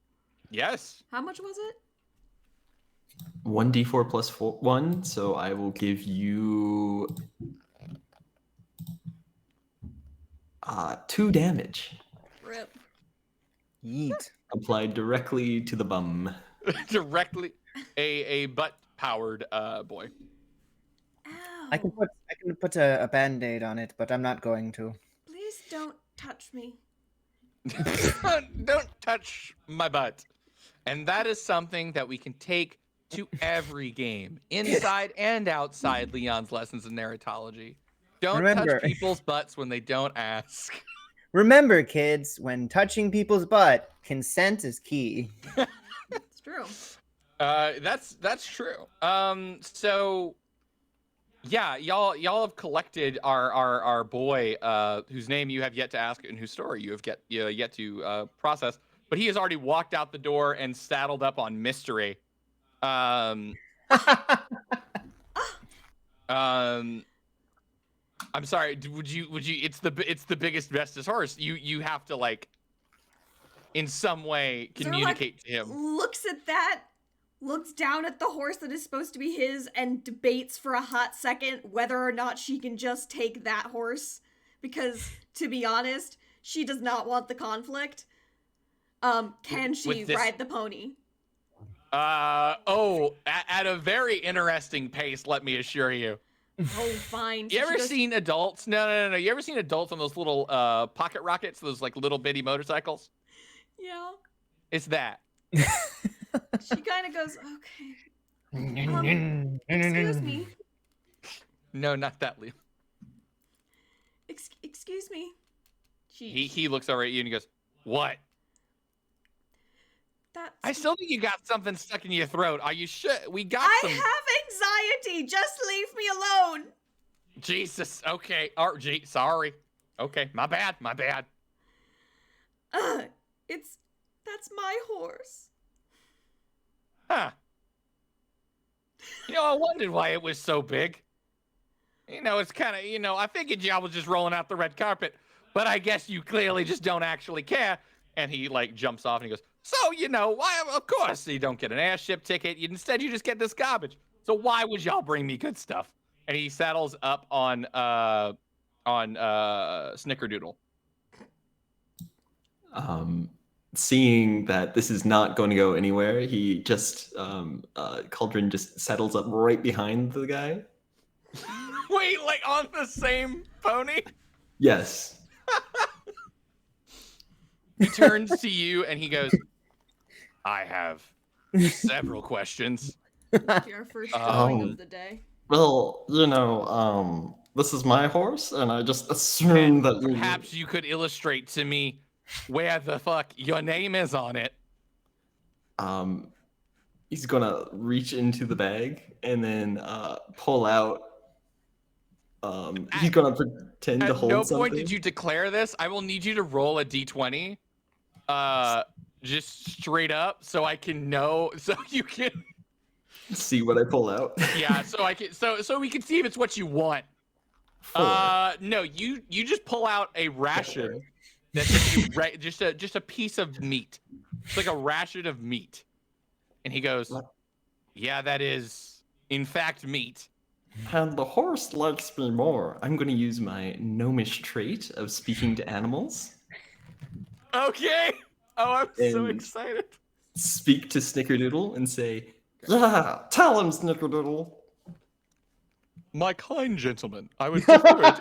Yes. How much was it? 1d4 plus 1, so I will give you 2 damage. Rip. Yeet. Applied directly to the bum. Directly a butt-powered boy. Ow. I can put a band-aid on it, but I'm not going to. Please don't touch me. Don't touch my butt. And that is something that we can take to every game, inside and outside Leon's Lessons in Narratology. Don't Remember- touch people's butts when they don't ask. Remember, kids, when touching people's butt, consent is key. It's true. That's true. So yeah, y'all have collected our boy, whose name you have yet to ask and whose story you have yet to process. But he has already walked out the door and saddled up on Mystery. I'm sorry. Would you? It's the biggest, bestest horse. You have to like, in some way, communicate to him. Looks at that, looks down at the horse that is supposed to be his, and debates for a hot second whether or not she can just take that horse. Because, to be honest, she does not want the conflict. Can she ride the pony? At a very interesting pace, let me assure you. Oh, fine. You ever seen adults? No. You ever seen adults on those little pocket rockets, those like little bitty motorcycles? Yeah. It's that. She kind of goes, okay. Excuse me. No, not that, Liam. Excuse me. He looks over at you and he goes, "What?" I That's... still think you got something stuck in your throat. Are you sure? We got I some. have anxiety. Just leave me alone. Jesus. Okay. Sorry. Okay. My bad. That's my horse. Huh. I wondered why it was so big. It's kind of, I figured y'all was just rolling out the red carpet, but I guess you clearly just don't actually care. And he like jumps off and he goes, so, why, of course you don't get an airship ticket. Instead, you just get this garbage. So why would y'all bring me good stuff? And he saddles up on on Snickerdoodle. Seeing that this is not going to go anywhere, he just Cauldron just settles up right behind the guy. Wait, like on the same pony? Yes. He turns to you and he goes, I have several questions. Your first drawing of the day. Well, this is my horse, and I just assumed that perhaps you could illustrate to me where the fuck your name is on it. He's gonna reach into the bag and then pull out. He's gonna pretend to hold no something. point did you declare this. I will need you to roll a d20, just straight up, so I can know, so you can see what I pull out. Yeah, so I can, so we can see if it's what you want. 4. No, you just pull out a ration. That's just a piece of meat. It's like a ration of meat. And he goes, yeah, that is, in fact, meat. And the horse likes me more. I'm going to use my gnomish trait of speaking to animals. Okay. Oh, I'm so And excited. Speak to Snickerdoodle and say, yeah, tell him, Snickerdoodle. My kind gentleman, I would prefer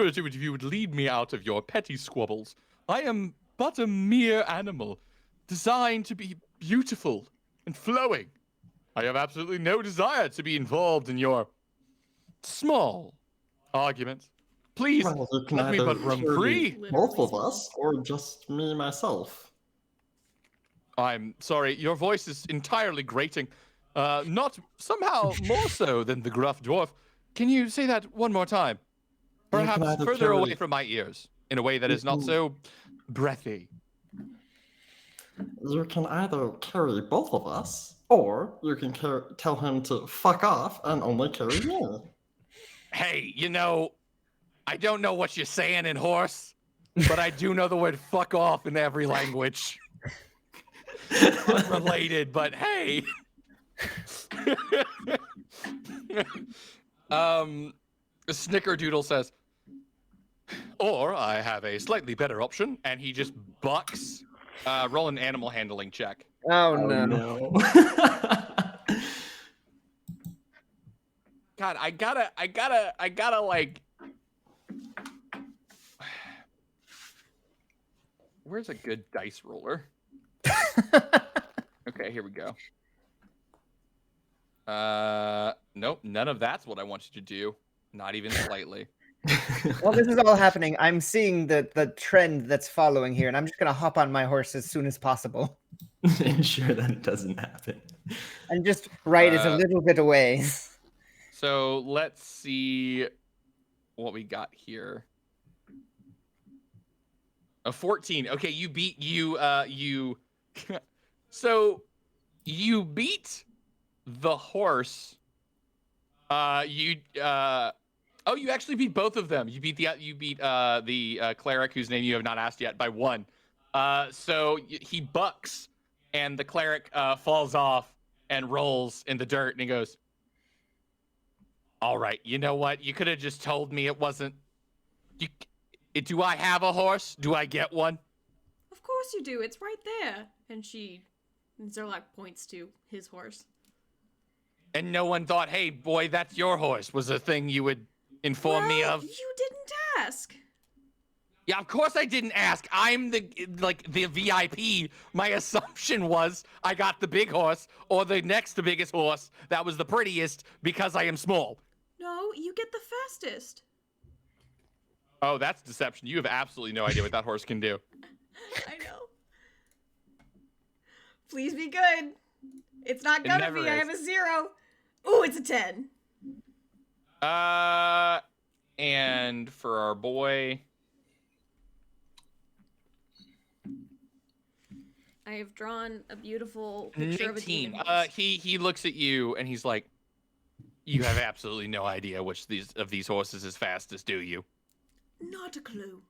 it if you would lead me out of your petty squabbles. I am but a mere animal, designed to be beautiful and flowing. I have absolutely no desire to be involved in your small arguments. Please, Well, you can let me either but roam carry free. both of Literally us, or just me myself. I'm sorry, your voice is entirely grating. Not somehow more so than the gruff dwarf. Can you say that one more time? You can Perhaps either further carry- away from my ears, in a way that is not so breathy. You can either carry both of us, or you can tell him to fuck off and only carry me. Hey, I don't know what you're saying in horse, but I do know the word fuck off in every language. Unrelated, but hey. Snickerdoodle says, or I have a slightly better option, and he just bucks. Roll an animal handling check. Oh no. No. God, I gotta like. Where's a good dice roller? Okay, here we go. Nope, none of that's what I want you to do. Not even slightly. While this is all happening, I'm seeing the trend that's following here, and I'm just gonna hop on my horse as soon as possible. Ensure that it doesn't happen. And just ride it a little bit away. So let's see what we got here. A 14. Okay, you beat you. So you beat the horse. You actually beat both of them. You beat the cleric whose name you have not asked yet by 1. So he bucks, and the cleric falls off and rolls in the dirt, and he goes, all right, you know what? You could have just told me it wasn't. Do I have a horse? Do I get one? Of course you do. It's right there. And Zerlak points to his horse. And no one thought, hey, boy, that's your horse, was a thing you would inform me of? You didn't ask. Yeah, of course I didn't ask. I'm the VIP. My assumption was I got the big horse or the next to biggest horse that was the prettiest because I am small. No, you get the fastest. Oh, that's deception. You have absolutely no idea what that horse can do. I know. Please be good. It's not gonna be. I have a 0. Ooh, it's a 10. And for our boy, I have drawn a beautiful picture of a 19. demon horse. He looks at you and he's like, you have absolutely no idea which of these horses is fastest, do you? Not a clue.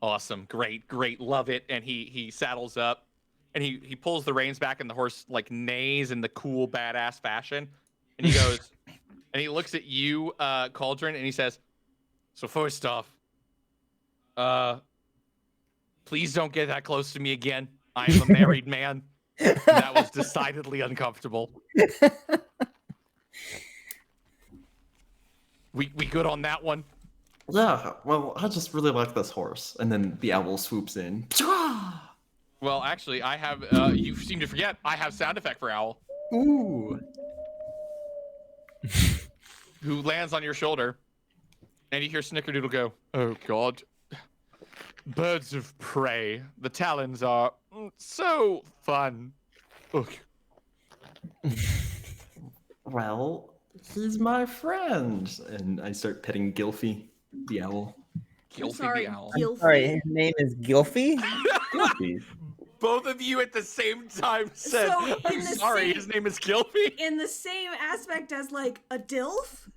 Awesome. Great. Love it. And he saddles up and he pulls the reins back and the horse like neighs in the cool, badass fashion. And he goes, and he looks at you, Cauldron, and he says, So first off, please don't get that close to me again. I am a married man. That was decidedly uncomfortable. We good on that one? Yeah, well, I just really like this horse. And then the owl swoops in. Well, actually, I have. You seem to forget. I have sound effect for owl, Ooh. who lands on your shoulder, and you hear Snickerdoodle go, "Oh God, birds of prey. The talons are so fun." Ugh. Well, he's my friend. And I start petting Gilfy, the owl. I'm Gilfy sorry, the owl. Gilfy. Sorry, his name is Gilfy? Gilfy. Both of you at the same time said, So, "I'm in the sorry, same- his name is Gilfy." In the same aspect as like a DILF,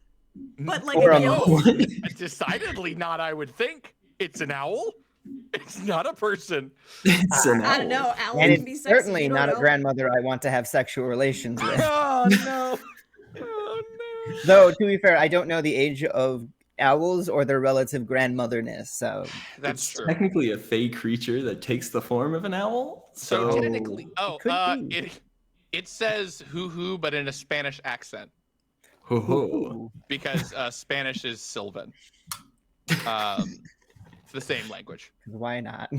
but like Or a a DILF. Decidedly not. I would think it's an owl. It's not a person. It's an owl. I don't know. Owls And can be it's sexy. certainly you don't not know. a grandmother I want to have sexual relations with. Oh no! Oh no! Though, to be fair, I don't know the age of owls or their relative grandmotherness, so That's It's true. technically a fey creature that takes the form of an owl. So So technically, could be. it says hoo, but in a Spanish accent Ho ho. Ooh. because Spanish is Sylvan. It's the same language. Why not?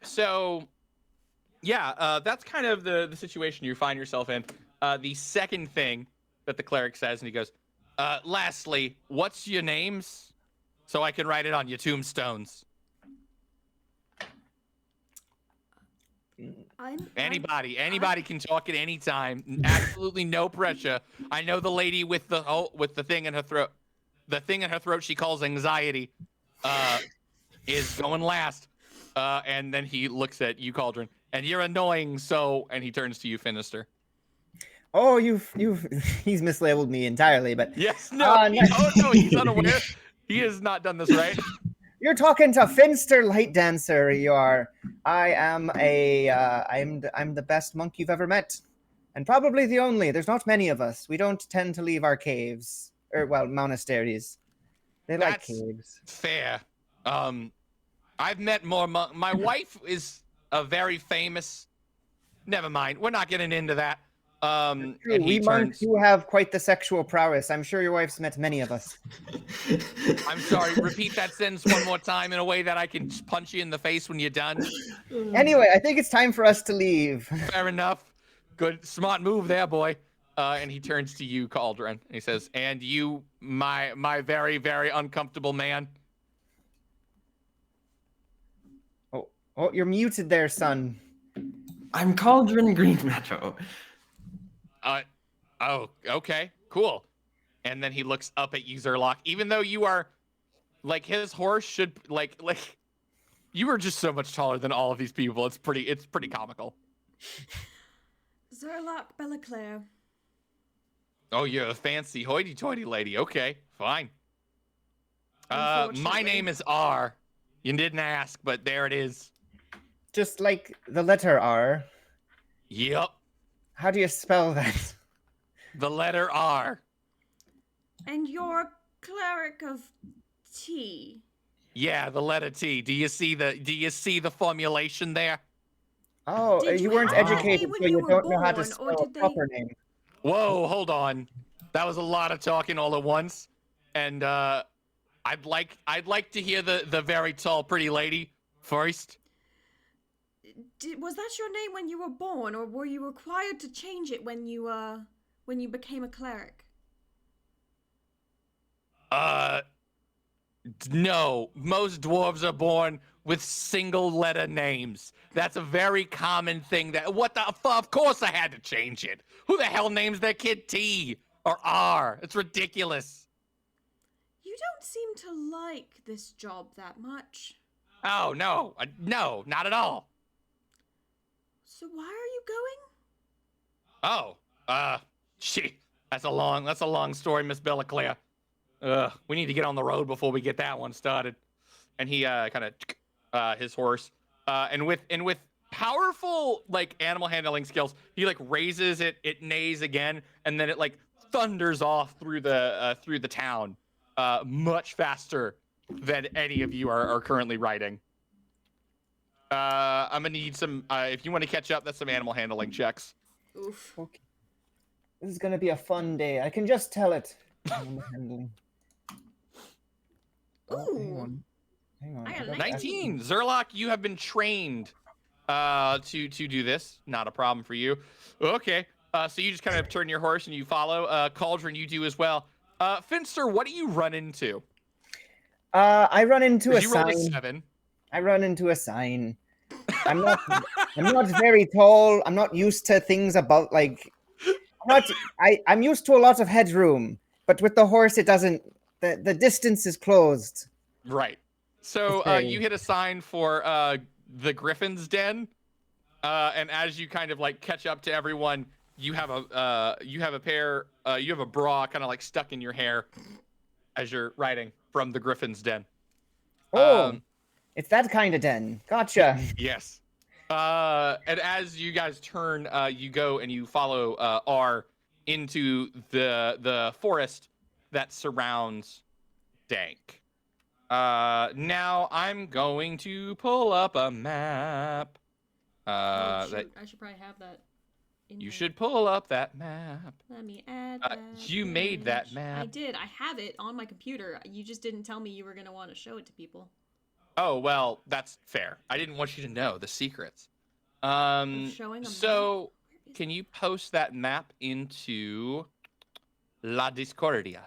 So yeah, that's kind of the situation you find yourself in. The second thing that the cleric says, and he goes, lastly, what's your names? So I can write it on your tombstones. Anybody can talk at any time. Absolutely no pressure. I know the lady with the thing in her throat. The thing in her throat she calls anxiety is going last. And then he looks at you, Cauldron, and you're annoying. So, and he turns to you, Finister. Oh, he's mislabeled me entirely, but Yes, no. No. Oh no, he's unaware. He has not done this right. you're talking to Finster Light Dancer, you are. I am I'm the best monk you've ever met. And probably the only. There's not many of us. We don't tend to leave our caves. Or, well, monasteries. They like That's caves. fair. I've met more my wife is a very famous. Never mind. We're not getting into that. And True, he we monks turns. do have quite the sexual prowess. I'm sure your wife's met many of us. I'm sorry. Repeat that sentence one more time in a way that I can punch you in the face when you're done. Anyway, I think it's time for us to leave. Fair enough. Good, smart move there, boy. And he turns to you, Cauldron. And he says, "And you, my very, very uncomfortable man." Oh, you're muted there, son. I'm Cauldron Green Meadow. Oh, okay, cool. And then he looks up at you, Zerlock. Even though you are, like, his horse should, like, you are just so much taller than all of these people. It's pretty comical. Zerlock Bellaclaire. Oh, you're a fancy hoity-toity lady. Okay, fine. My Unfortunately. name is R. You didn't ask, but there it is. Just like the letter R. Yep, How do you spell that? the letter R. And you're a cleric of tea. Yeah, the letter T. Do you see the formulation there? Oh, Did you you weren't have that educated, when so you you were don't know how to born, or spell a did they- proper name. Whoa, hold on. That was a lot of talking all at once. And I'd like to hear the very tall, pretty lady first. Was that your name when you were born, or were you required to change it when you became a cleric? No. Most dwarves are born with single letter names. That's a very common thing. Of course I had to change it. Who the hell names their kid T or R? It's ridiculous. You don't seem to like this job that much. Oh, no. No, not at all. So why are you going? Oh, shit. That's a long story, Miss Bellaclaire. We need to get on the road before we get that one started. And he kind of his horse and with powerful like animal handling skills, he like raises it neighs again, and then it like thunders off through the town. much faster than any of you are currently riding. I'm gonna need some. If you want to catch up, that's some animal handling checks. Oof. Okay. This is gonna be a fun day. I can just tell it. Animal handling. Oh, hang Ooh. on. Hang on. I got a got 19. Zerlok, you have been trained to do this. Not a problem for you. Okay. So you just kind of turn your horse and you follow. Cauldron, you do as well. Finster, what do you run into? I run into a You rolled a sign. 7. I run into a sign. I'm not very tall. I'm not used to things about like I'm used to a lot of headroom, but with the horse it doesn't the distance is closed. Right. So It's very- you hit a sign for the Griffin's Den, and as you kind of like catch up to everyone, you have a bra kind of like stuck in your hair as you're riding from the Griffin's Den. Oh, it's that kind of den. Gotcha. Yes. And as you guys turn, you go and you follow R into the forest that surrounds Dank. Now I'm going to pull up a map. Oh, That shoot. I should probably have that. you should pull up that map. Let me add that. You made that image. map. I did. I have it on my computer. You just didn't tell me you were going to want to show it to people. Oh well, that's fair. I didn't want you to know the secrets. Showing a So map? can you post that map into La Discordia?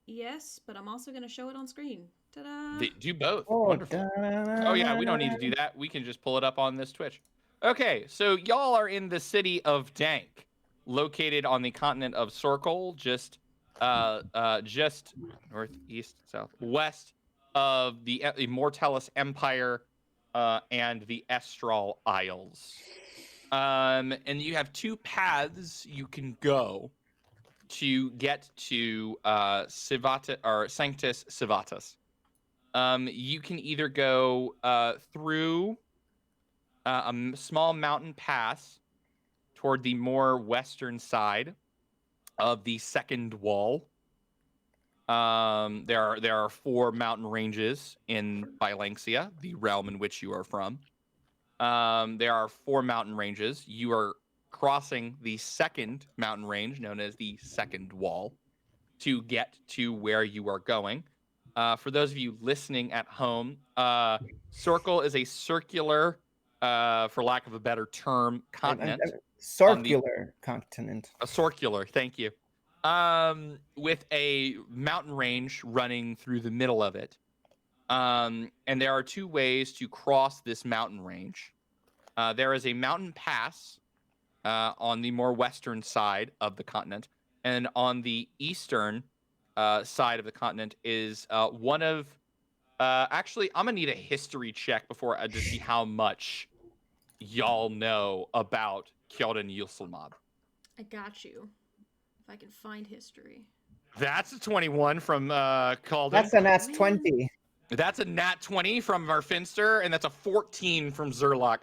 Yes, but I'm also going to show it on screen. Ta-da! Do both. Oh, Wonderful. Oh yeah, we don't need to do that. We can just pull it up on this Twitch. Okay, so y'all are in the city of Dank, located on the continent of Sorkol, just northeast, southwest of the Immortalis Empire and the Estral Isles. And you have 2 paths you can go to get to Civata or Sanctus Civatus. You can either go through a small mountain pass toward the more western side of the second wall. There are 4 mountain ranges in Bilanxia, the realm in which you are from. There are 4 mountain ranges. You are crossing the second mountain range, known as the second wall, to get to where you are going. For those of you listening at home, Circle is a circular, for lack of a better term, continent. Circular continent. A circular, thank you. With a mountain range running through the middle of it. And there are 2 ways to cross this mountain range. There is a mountain pass on the more western side of the continent, and on the eastern side of the continent is one of. Actually, I'm gonna need a history check before to see how much y'all know about Kyodan Yusulmab. I got you. If I can find history. That's a 21 from Calden. That's a nat 20. That's a nat 20 from our Finster, and that's a 14 from Zerlok.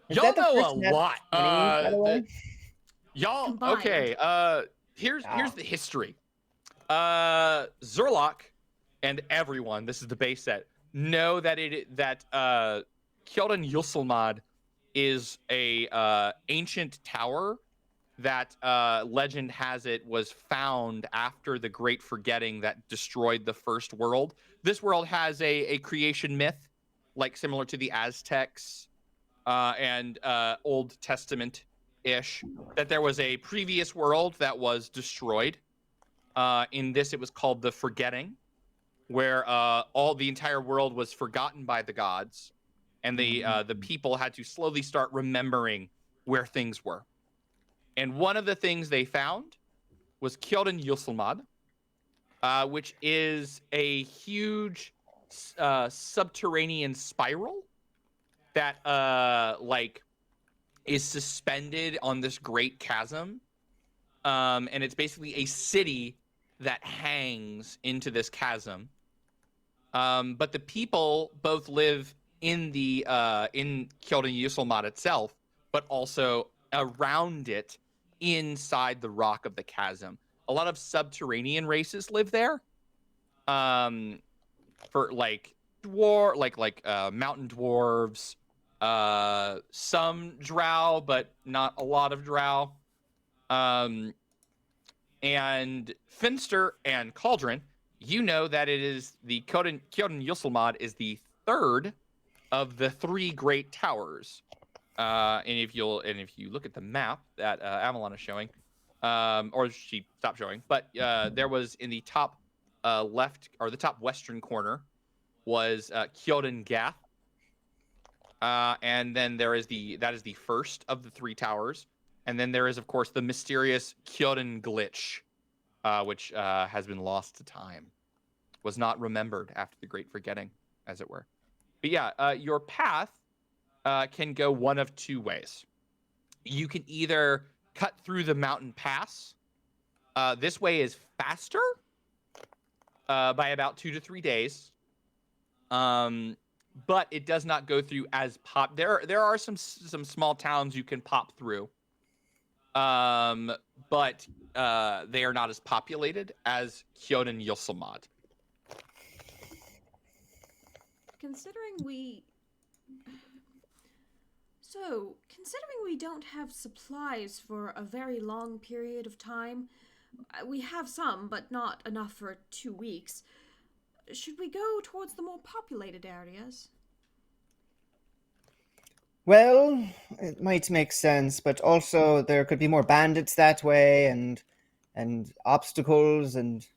Is Y'all that the know a first nat lot. 20, by the way? Y'all, Combined. okay. Here's the history. Zerlok and everyone, this is the base set, know that Kyodan Yusulmad is a ancient tower that legend has it was found after the Great Forgetting that destroyed the first world. This world has a creation myth, like similar to the Aztecs and Old Testament-ish, that there was a previous world that was destroyed. In this, it was called the Forgetting, where the entire world was forgotten by the gods, and the people had to slowly start remembering where things were. And one of the things they found was Kyodan Yusulmad, which is a huge subterranean spiral that is suspended on this great chasm. And it's basically a city that hangs into this chasm. But the people both live in the in Kyodan Yusulmad itself, but also around it, inside the rock of the chasm. A lot of subterranean races live there. for like mountain dwarves, some drow, but not a lot of drow. And Finster and Cauldron, you know that it is the Kyoden Yusulmad is the third of the 3 great towers. And if you look at the map that Avalon is showing, or she stopped showing, but there was in the top left, or the top western corner, was Kyoden Gath. And then that is the first of the 3 towers. And then there is, of course, the mysterious Kyoden Glitch, which has been lost to time. Was not remembered after the Great Forgetting, as it were. But yeah, your path can go one of 2 ways. You can either cut through the mountain pass. This way is faster by about 2 to 3 days. But it does not go through as there are some small towns you can pop through. But they are not as populated as Kyoden Yusulmad. Considering we don't have supplies for a very long period of time, we have some, but not enough for 2 weeks. Should we go towards the more populated areas? Well, it might make sense, but also there could be more bandits that way, and obstacles and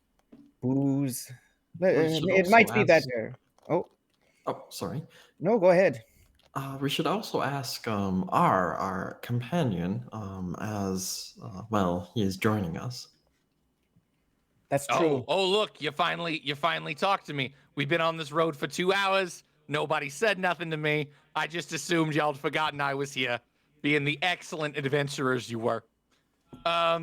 booze. But, We should it also might be ask- better. Oh, Oh, sorry. no, go ahead. We should also ask our companion, as well, he is joining us. That's true. Oh, look, you finally talked to me. We've been on this road for 2 hours. Nobody said nothing to me. I just assumed y'all had forgotten I was here, being the excellent adventurers you were. I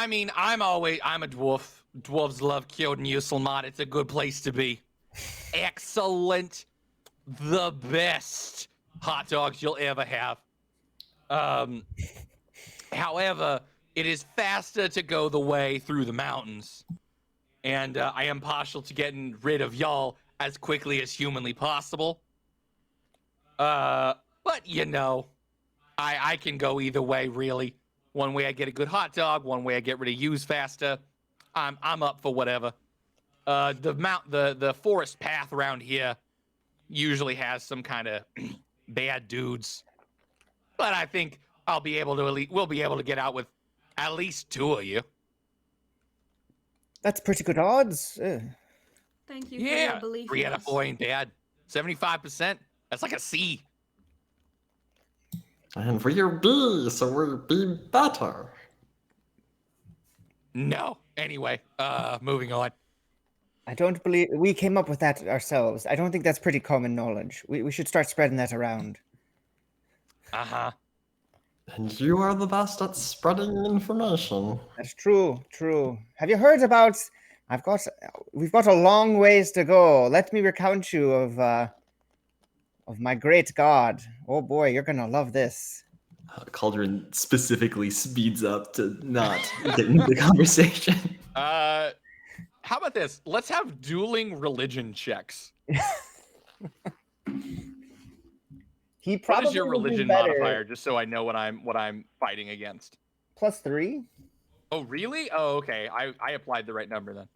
mean, I'm a dwarf. Dwarves love Kyoden Yusulmad. It's a good place to be. Excellent. The best hot dogs you'll ever have. However, it is faster to go the way through the mountains. And I am partial to getting rid of y'all as quickly as humanly possible. But you know, I can go either way, really. One way I get a good hot dog, one way I get rid of yous faster. I'm up for whatever. The forest path around here usually has some kind of bad dudes. But I think we'll be able to get out with at least 2 of you. That's pretty good odds. Thank you for Yeah, your belief 3 in out of us. 4 ain't bad. 75%. That's like a C. And we're B, so we'll be better. No. Anyway, moving on. I don't believe we came up with that ourselves. I don't think that's pretty common knowledge. We should start spreading that around. Uh-huh. And you are the best at spreading information. That's true. Have you heard about? We've got a long ways to go. Let me recount you of my great god. Oh boy, you're gonna love this. Cauldron specifically speeds up to not get into the conversation. How about this? Let's have dueling religion checks. He probably What is your would do religion better. modifier, just so I know what I'm fighting against? +3. Oh, really? Oh, okay. I applied the right number then.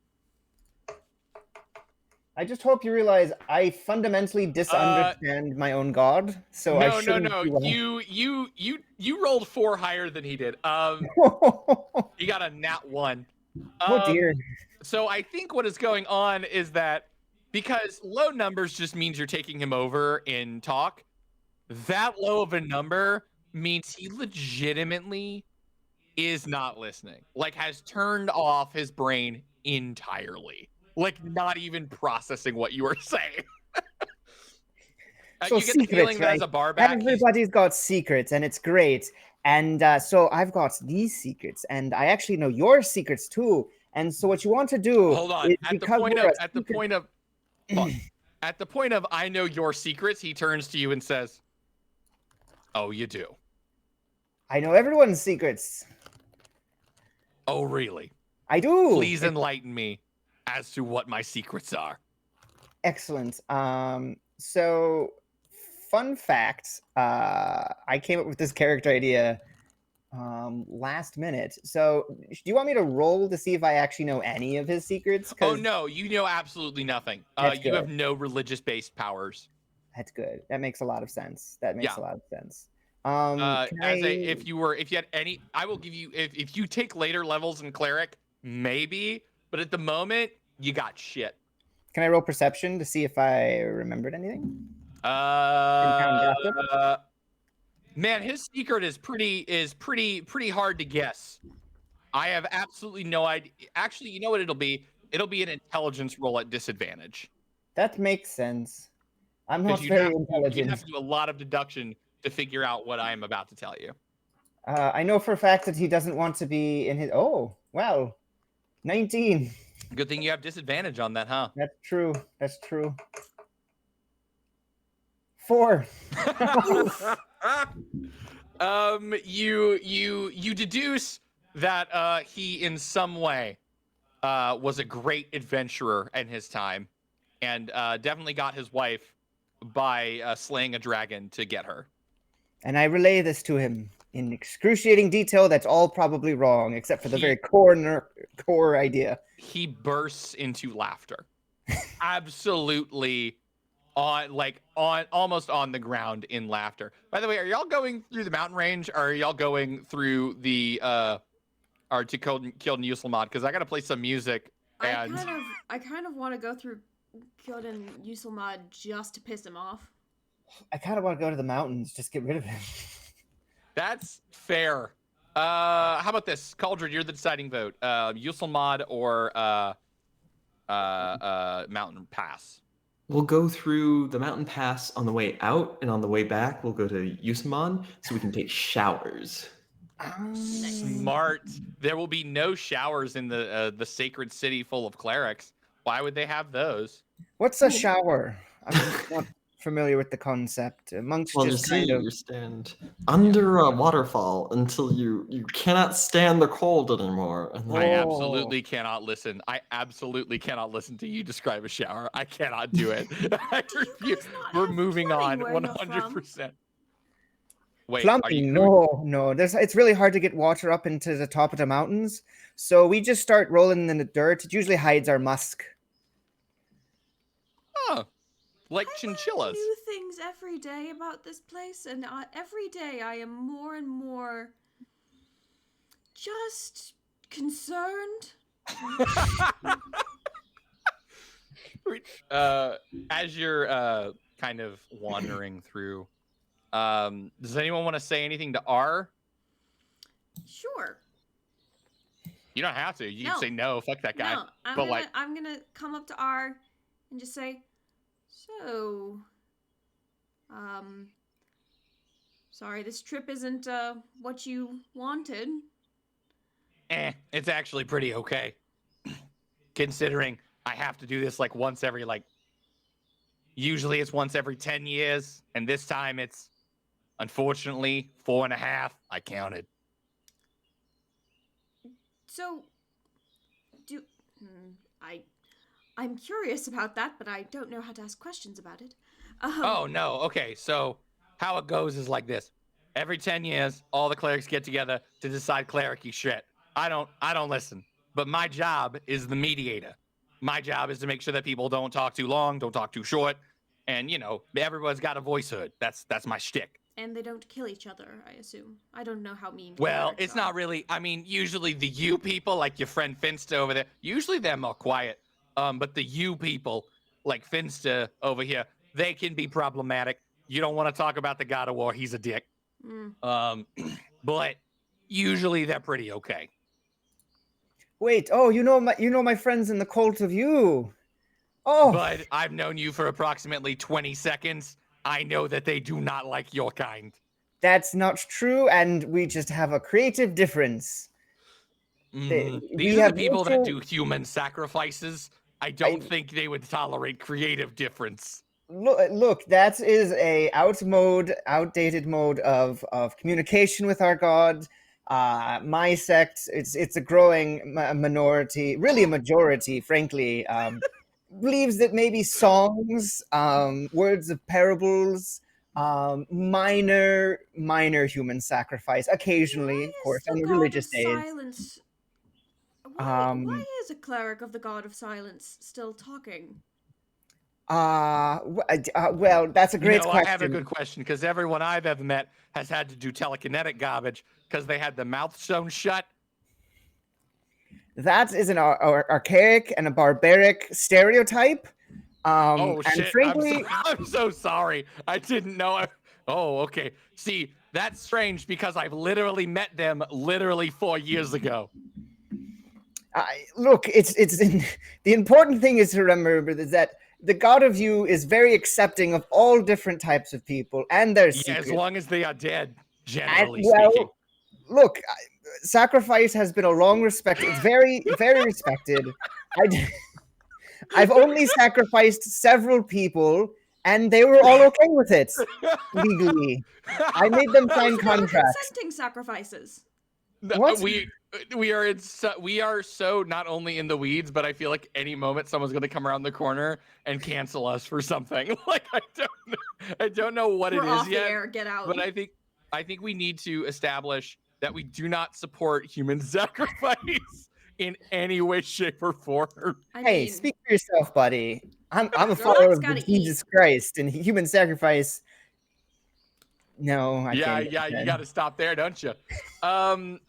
I just hope you realize I fundamentally misunderstand my own god. So I shouldn't. No. You rolled 4 higher than he did. He got a nat 1. Oh dear. So I think what is going on is that because low numbers just means you're taking him over in talk, that low of a number means he legitimately is not listening. Like, has turned off his brain entirely. Like, not even processing what you were saying. So you get the feeling that as a barback, everybody's got secrets, and it's great. And so I've got these secrets, and I actually know your secrets too. And so what you want to do? Hold on. Is At the point of I know your secrets, he turns to you and says, "Oh, you do? I know everyone's secrets. Oh, really? I do. Please enlighten me as to what my secrets are. Excellent. So fun fact, I came up with this character idea last minute. So do you want me to roll to see if I actually know any of his secrets? Oh no, you know absolutely nothing. That's You have good. no religious-based powers. That's good. That makes a lot of sense. That makes Yeah. a lot of sense. If you had any, I will give you, if you take later levels in cleric, maybe, but at the moment you got shit. Can I roll perception to see if I remembered anything? Man, his secret is pretty hard to guess. I have absolutely no idea. Actually, you know what it'll be? It'll be an intelligence roll at disadvantage. That makes sense. I'm not Because very you'd have intelligent. to do a lot of deduction to figure out what I am about to tell you. I know for a fact that he doesn't want to be in his. Oh, well, 19. Good thing you have disadvantage on that, huh? That's true. That's true. 4. You deduce that he in some way was a great adventurer in his time, and definitely got his wife by slaying a dragon to get her. And I relay this to him in excruciating detail. That's all probably wrong, except for the very core idea. He bursts into laughter, absolutely almost on the ground in laughter. By the way, are y'all going through the mountain range, or are y'all going through the or to kill Yusulmad? Because I gotta play some music. And I kind of want to go through Kyoden Yusulmad just to piss him off. I kind of want to go to the mountains, just get rid of him. That's fair. How about this? Cauldron, you're the deciding vote. Yusulmad or Mountain Pass? We'll go through the mountain pass on the way out, and on the way back, we'll go to Yusamon so we can take showers. Smart. There will be no showers in the sacred city full of clerics. Why would they have those? What's a shower? I'm not familiar with the concept. Monks just kind of you stand under a waterfall until you cannot stand the cold anymore. And I then absolutely cannot listen. I absolutely cannot listen to you describe a shower. I cannot do it. I refuse. We're moving on 100%. Wait, are you plumbing? No. It's really hard to get water up into the top of the mountains. So we just start rolling in the dirt. It usually hides our musk. Oh, like chinchillas. I learn new things every day about this place, and every day I am more and more just concerned. As you're kind of wandering through, does anyone want to say anything to R? Sure. You don't have to. You can say no. Fuck that guy. No, I'm gonna come up to R and just say, so, sorry, this trip isn't what you wanted. It's actually pretty okay. Considering I have to do this like once every usually it's once every 10 years, and this time it's unfortunately 4.5. I counted. So, I'm curious about that, but I don't know how to ask questions about it. Oh no. Okay, so how it goes is like this: every 10 years, all the clerics get together to decide cleric-y shit. I don't listen, but my job is the mediator. My job is to make sure that people don't talk too long, don't talk too short, and everyone's got a voice heard. That's my shtick. And they don't kill each other, I assume. I don't know how mean. Well, it's not really. I mean, usually the you people, like your friend Finsta over there, usually they're more quiet. But the you people, like Finsta over here, they can be problematic. You don't want to talk about the God of War. He's a dick. But usually they're pretty okay. Wait, you know my friends in the cult of you. Oh. But I've known you for approximately 20 seconds. I know that they do not like your kind. That's not true, and we just have a creative difference. These are the people that do human sacrifices. I don't think they would tolerate creative difference. Look, that is a outdated mode of communication with our god. My sect, it's a growing minority, really a majority, frankly, believes that maybe songs, words of parables, minor human sacrifice, occasionally, of course, on the the god religious of days. silence? Why Um, is a cleric of the god of silence still talking? well, that's a You great know, I have a question. good question because everyone I've ever met has had to do telekinetic garbage because they had the mouth sewn shut. That is an archaic and a barbaric stereotype. Oh And shit! frankly, I'm so sorry. I didn't know. Oh, okay. See, that's strange because I've literally met them literally 4 years ago. look, the important thing is to remember is that the God of you is very accepting of all different types of people and their Yeah, as secrets. long as they are dead, And generally well, speaking. look, sacrifice has been a long respect. It's very, very respected. I've only sacrificed several people, and they were all okay with it legally. I made them sign Those were contracts. consenting sacrifices. What? We are so not only in the weeds, but I feel like any moment someone's going to come around the corner and cancel us for something. Like I don't know what We're it is off yet. the air. Get out. But I think we need to establish that we do not support human sacrifice in any way, shape, or form. I Hey, mean, speak for yourself, buddy. I'm a Zerlak's follower of gotta Jesus Christ, and human sacrifice. No, I Yeah, can't. you got to stop there, don't you?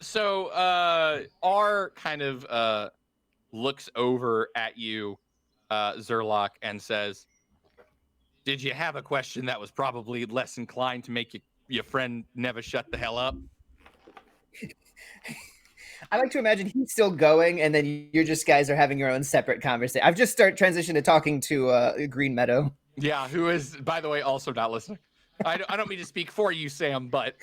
So R kind of looks over at you, Zerlok, and says, "Did you have a question that was probably less inclined to make your friend never shut the hell up?" I like to imagine he's still going, and then you just guys are having your own separate conversation. I've just transitioned to talking to Green Meadow. Yeah, who is, by the way, also not listening. I don't mean to speak for you, Sam, but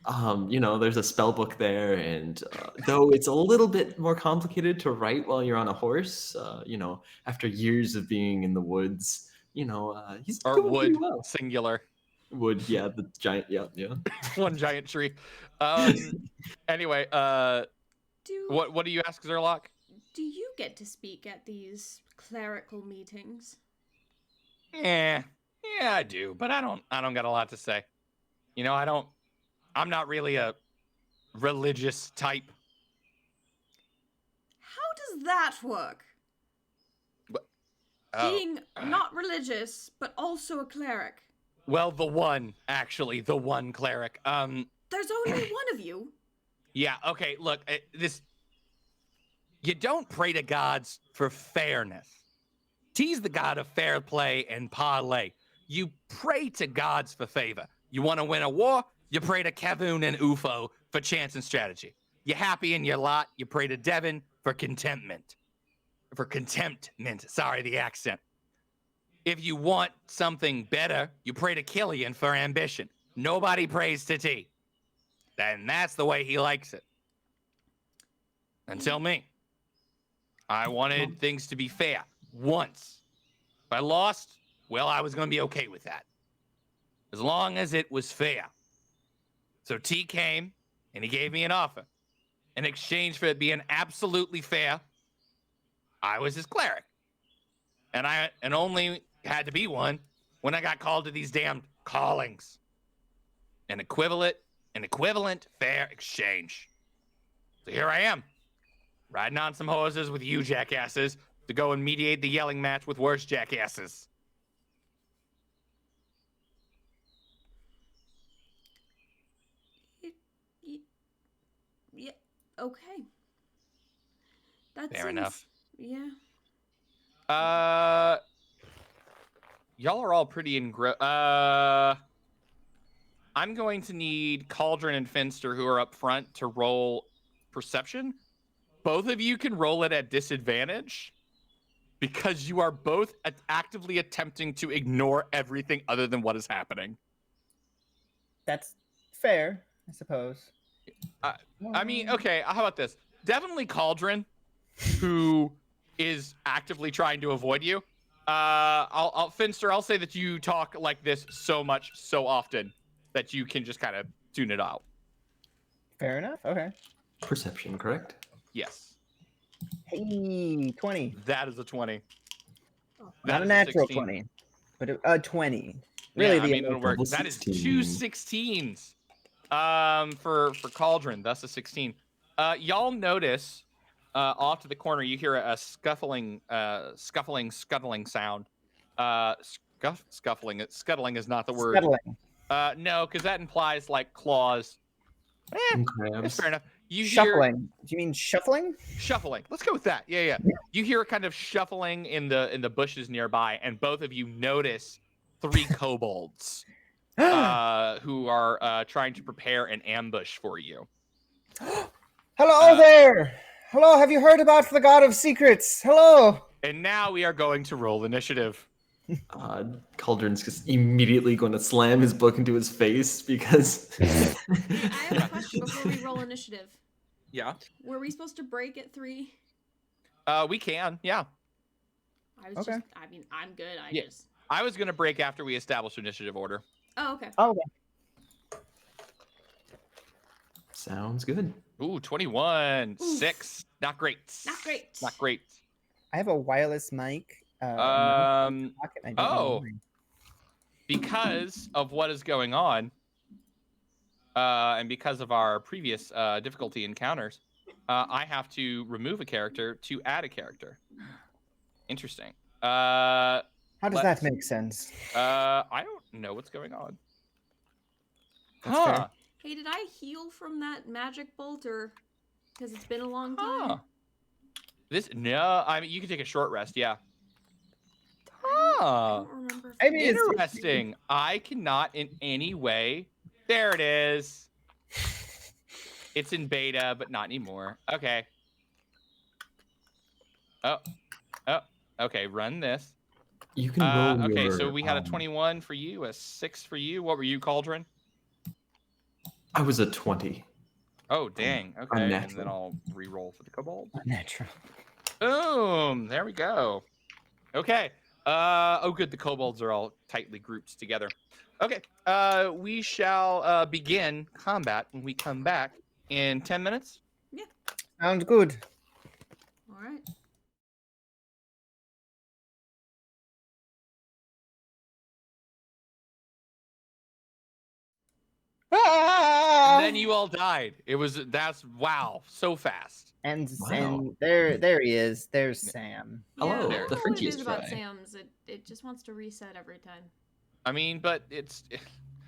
there's a spell book there, and though it's a little bit more complicated to write while you're on a horse, after years of being in the woods, he's or doing pretty wood, well. singular, Wood, yeah, the giant, yeah. one giant tree. Anyway, do what do you ask, Zerlok? do you get to speak at these clerical meetings? Yeah, I do, but I don't got a lot to say. I'm not really a religious type. How does that work? Oh. Being not religious, but also a cleric. Well, the one cleric. There's only one of you. Yeah, okay, look, you don't pray to gods for fairness. He's the god of fair play and parlay. You pray to gods for favor. You want to win a war? You pray to Kevun and Ufo for chance and strategy. You're happy in your lot? You pray to Devin for contentment. Sorry, the accent. If you want something better, you pray to Killian for ambition. Nobody prays to T. And that's the way he likes it. Until me. I wanted things to be fair. Once. If I lost, well, I was going to be okay with that. As long as it was fair. So T came, and he gave me an offer. In exchange for it being absolutely fair, I was his cleric. And only had to be one when I got called to these damned callings. An equivalent fair exchange. So here I am, riding on some horses with you jackasses to go and mediate the yelling match with worse jackasses. Yeah, okay. That Fair seems, enough. Yeah. Y'all are all pretty I'm going to need Cauldron and Finster, who are up front, to roll perception. Both of you can roll it at disadvantage because you are both actively attempting to ignore everything other than what is happening. That's fair, I suppose. I mean, okay, how about this? Definitely Cauldron, who is actively trying to avoid you. Finster, I'll say that you talk like this so much, so often that you can just kind of tune it out. Fair enough. Okay. Perception, correct? Yes. Hey, 20. That is a 20. Oh. That Not a is natural 16. 20, but a 20. Really, Yeah, I the mean, it'll work. Double That is 16. two 16s. For Cauldron, that's a 16. Y'all notice off to the corner, you hear a scuffling sound. Scuttling is not the word. Scuttling. No, because that implies like claws. And It's crabs. fair enough. You hear Shuffling. Do you mean shuffling? shuffling. Let's go with that. Yeah. You hear kind of shuffling in the bushes nearby, and both of you notice 3 kobolds who are trying to prepare an ambush for you. Hello there. Hello, have you heard about the God of Secrets? Hello. And now we are going to roll initiative. Cauldron's just immediately going to slam his book into his face because. Hey, I have a question before we roll initiative. Yeah. Were we supposed to break at 3? We can. Yeah. I was Okay. just. I mean, I'm good. Yeah. I was gonna break after we establish initiative order. Oh, okay. Oh, Sounds good. Ooh, 21. Oof. 6. Not great. Not great. Not great. I have a wireless mic. In my pocket. I don't know why. Because of what is going on, and because of our previous difficulty encounters, I have to remove a character to add a character. Interesting. How does that make sense? I don't know what's going on. That's fair. Hey, did I heal from that magic bolt, or because it's been a long time? I mean, you can take a short rest. Yeah. I don't remember. I mean, Interesting. I cannot in any way. There it is. It's in beta, but not anymore. Okay. Oh. Okay. Run this. You can roll okay, your, so we had a 21 for you, a 6 for you. What were you, Cauldron? I was a 20. Oh, dang. Okay, and Unnatural. then I'll re-roll for the kobold. Unnatural. Boom. There we go. Okay. Oh, good. The kobolds are all tightly grouped together. Okay. We shall begin combat when we come back in 10 minutes. Yeah. Sounds good. All right. And then you all died. That's wow, so fast. And Wow. and there he is. There's Sam. Hello, Yeah, I the don't know what it Frenchiest is about fry. Sam's. It just wants to reset every time. I mean, but it's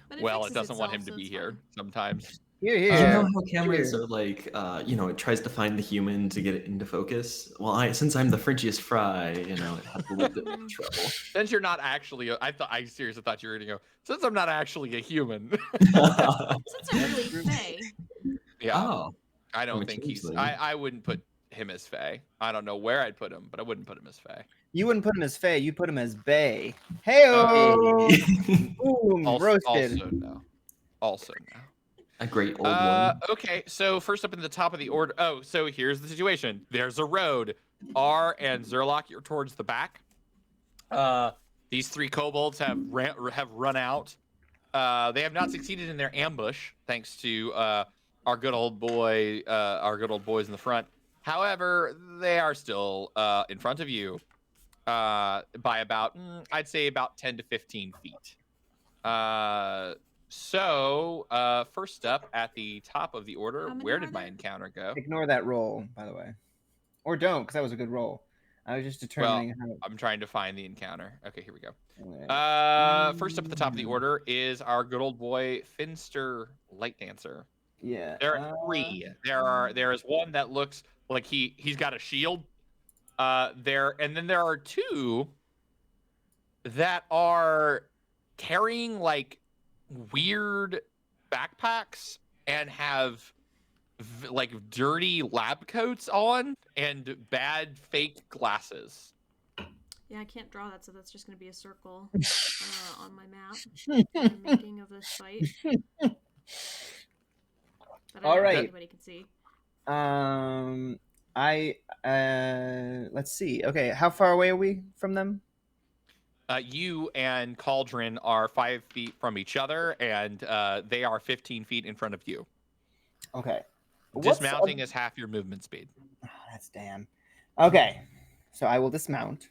But well, it fixes doesn't want him itself, to so be it's here fine. sometimes. Here, Did you here. know how cameras Here. are like, it tries to find the human to get it into focus? Well, since I'm the Frenchiest fry, it has a little bit of trouble. Since you're not actually, I seriously thought you were gonna go. Since I'm not actually a human. Since I'm really Faye. Yeah, Oh, I I'm don't a think he's. changeling. I wouldn't put him as Faye. I don't know where I'd put him, but I wouldn't put him as Faye. You wouldn't put him as Faye. You put him as Bay. Hey, boom, roasted. Also no. A great old one. Okay, so first up in the top of the order. Oh, so here's the situation. There's a road. R and Zerlock, you're towards the back. These 3 kobolds have run out. They have not succeeded in their ambush, thanks to our good old boys in the front. However, they are still in front of you by about, I'd say about 10 to 15 feet. So, first up at the top of the order, How many where are did my there? encounter go? Ignore that roll, by the way. Or don't, because that was a good roll. I was just determining how. I'm trying to find the encounter. Okay, here we go. Okay. First up at the top of the order is our good old boy Finster Light Dancer. Yeah. There are 3. There is one that looks like he's got a shield. And then there are 2 that are carrying like weird backpacks and have like dirty lab coats on and bad fake glasses. Yeah, I can't draw that, so that's just going to be a circle on my map. I'm making of this fight. That I All don't think right. anybody can see. Let's see. Okay, how far away are we from them? You and Cauldron are 5 feet from each other, and they are 15 feet in front of you. Okay. Dismounting is half your movement speed. Oh, that's damn. Okay. So I will dismount.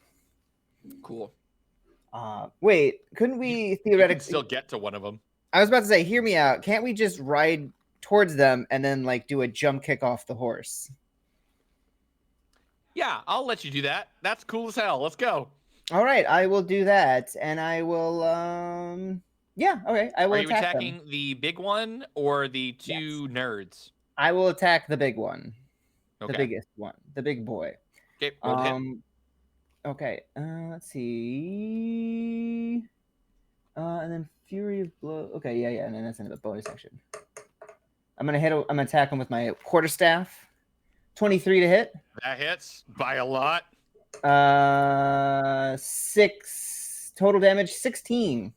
Cool. Wait, couldn't we You theoretically can still get to one of them. I was about to say, hear me out. Can't we just ride towards them and then like do a jump kick off the horse? Yeah, I'll let you do that. That's cool as hell. Let's go. All right, I will do that, and I will. Yeah, okay, I will Are you attack attacking them. the big one or the two nerds? I will attack the big one, the Okay. biggest one, the big boy. Okay, roll to hit. Okay. Let's see. And then Fury of Blow. Okay, yeah, and then that's another bonus action. I'm gonna attack him with my quarterstaff. 23 to hit. That hits by a lot. 6 total damage. 16.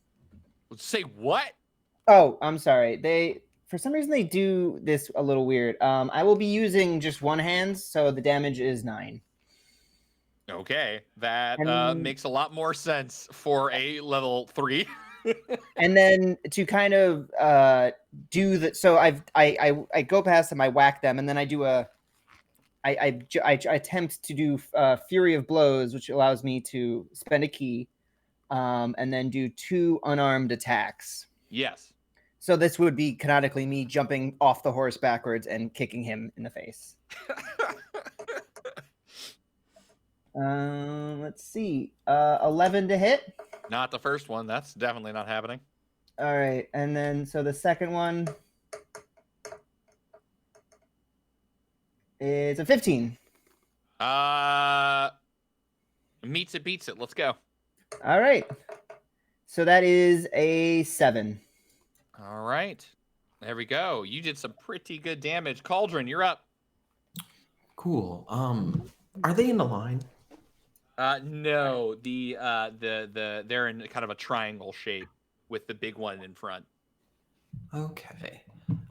Say what? Oh, I'm sorry. They for some reason they do this a little weird. I will be using just one hand, so the damage is 9. Okay, that And- makes a lot more sense for a level 3. And then to kind of do that, so I go past them, I whack them, and then I do I attempt to do Fury of Blows, which allows me to spend a key, and then do 2 unarmed attacks. Yes. So this would be canonically me jumping off the horse backwards and kicking him in the face. Let's see. 11 to hit. Not the first one. That's definitely not happening. All right, and then so the second one is a 15. Meets it, beats it. Let's go. All right. So that is a 7. All right. There we go. You did some pretty good damage. Cauldron, you're up. Cool. Are they in a line? No, they're in kind of a triangle shape with the big one in front. Okay.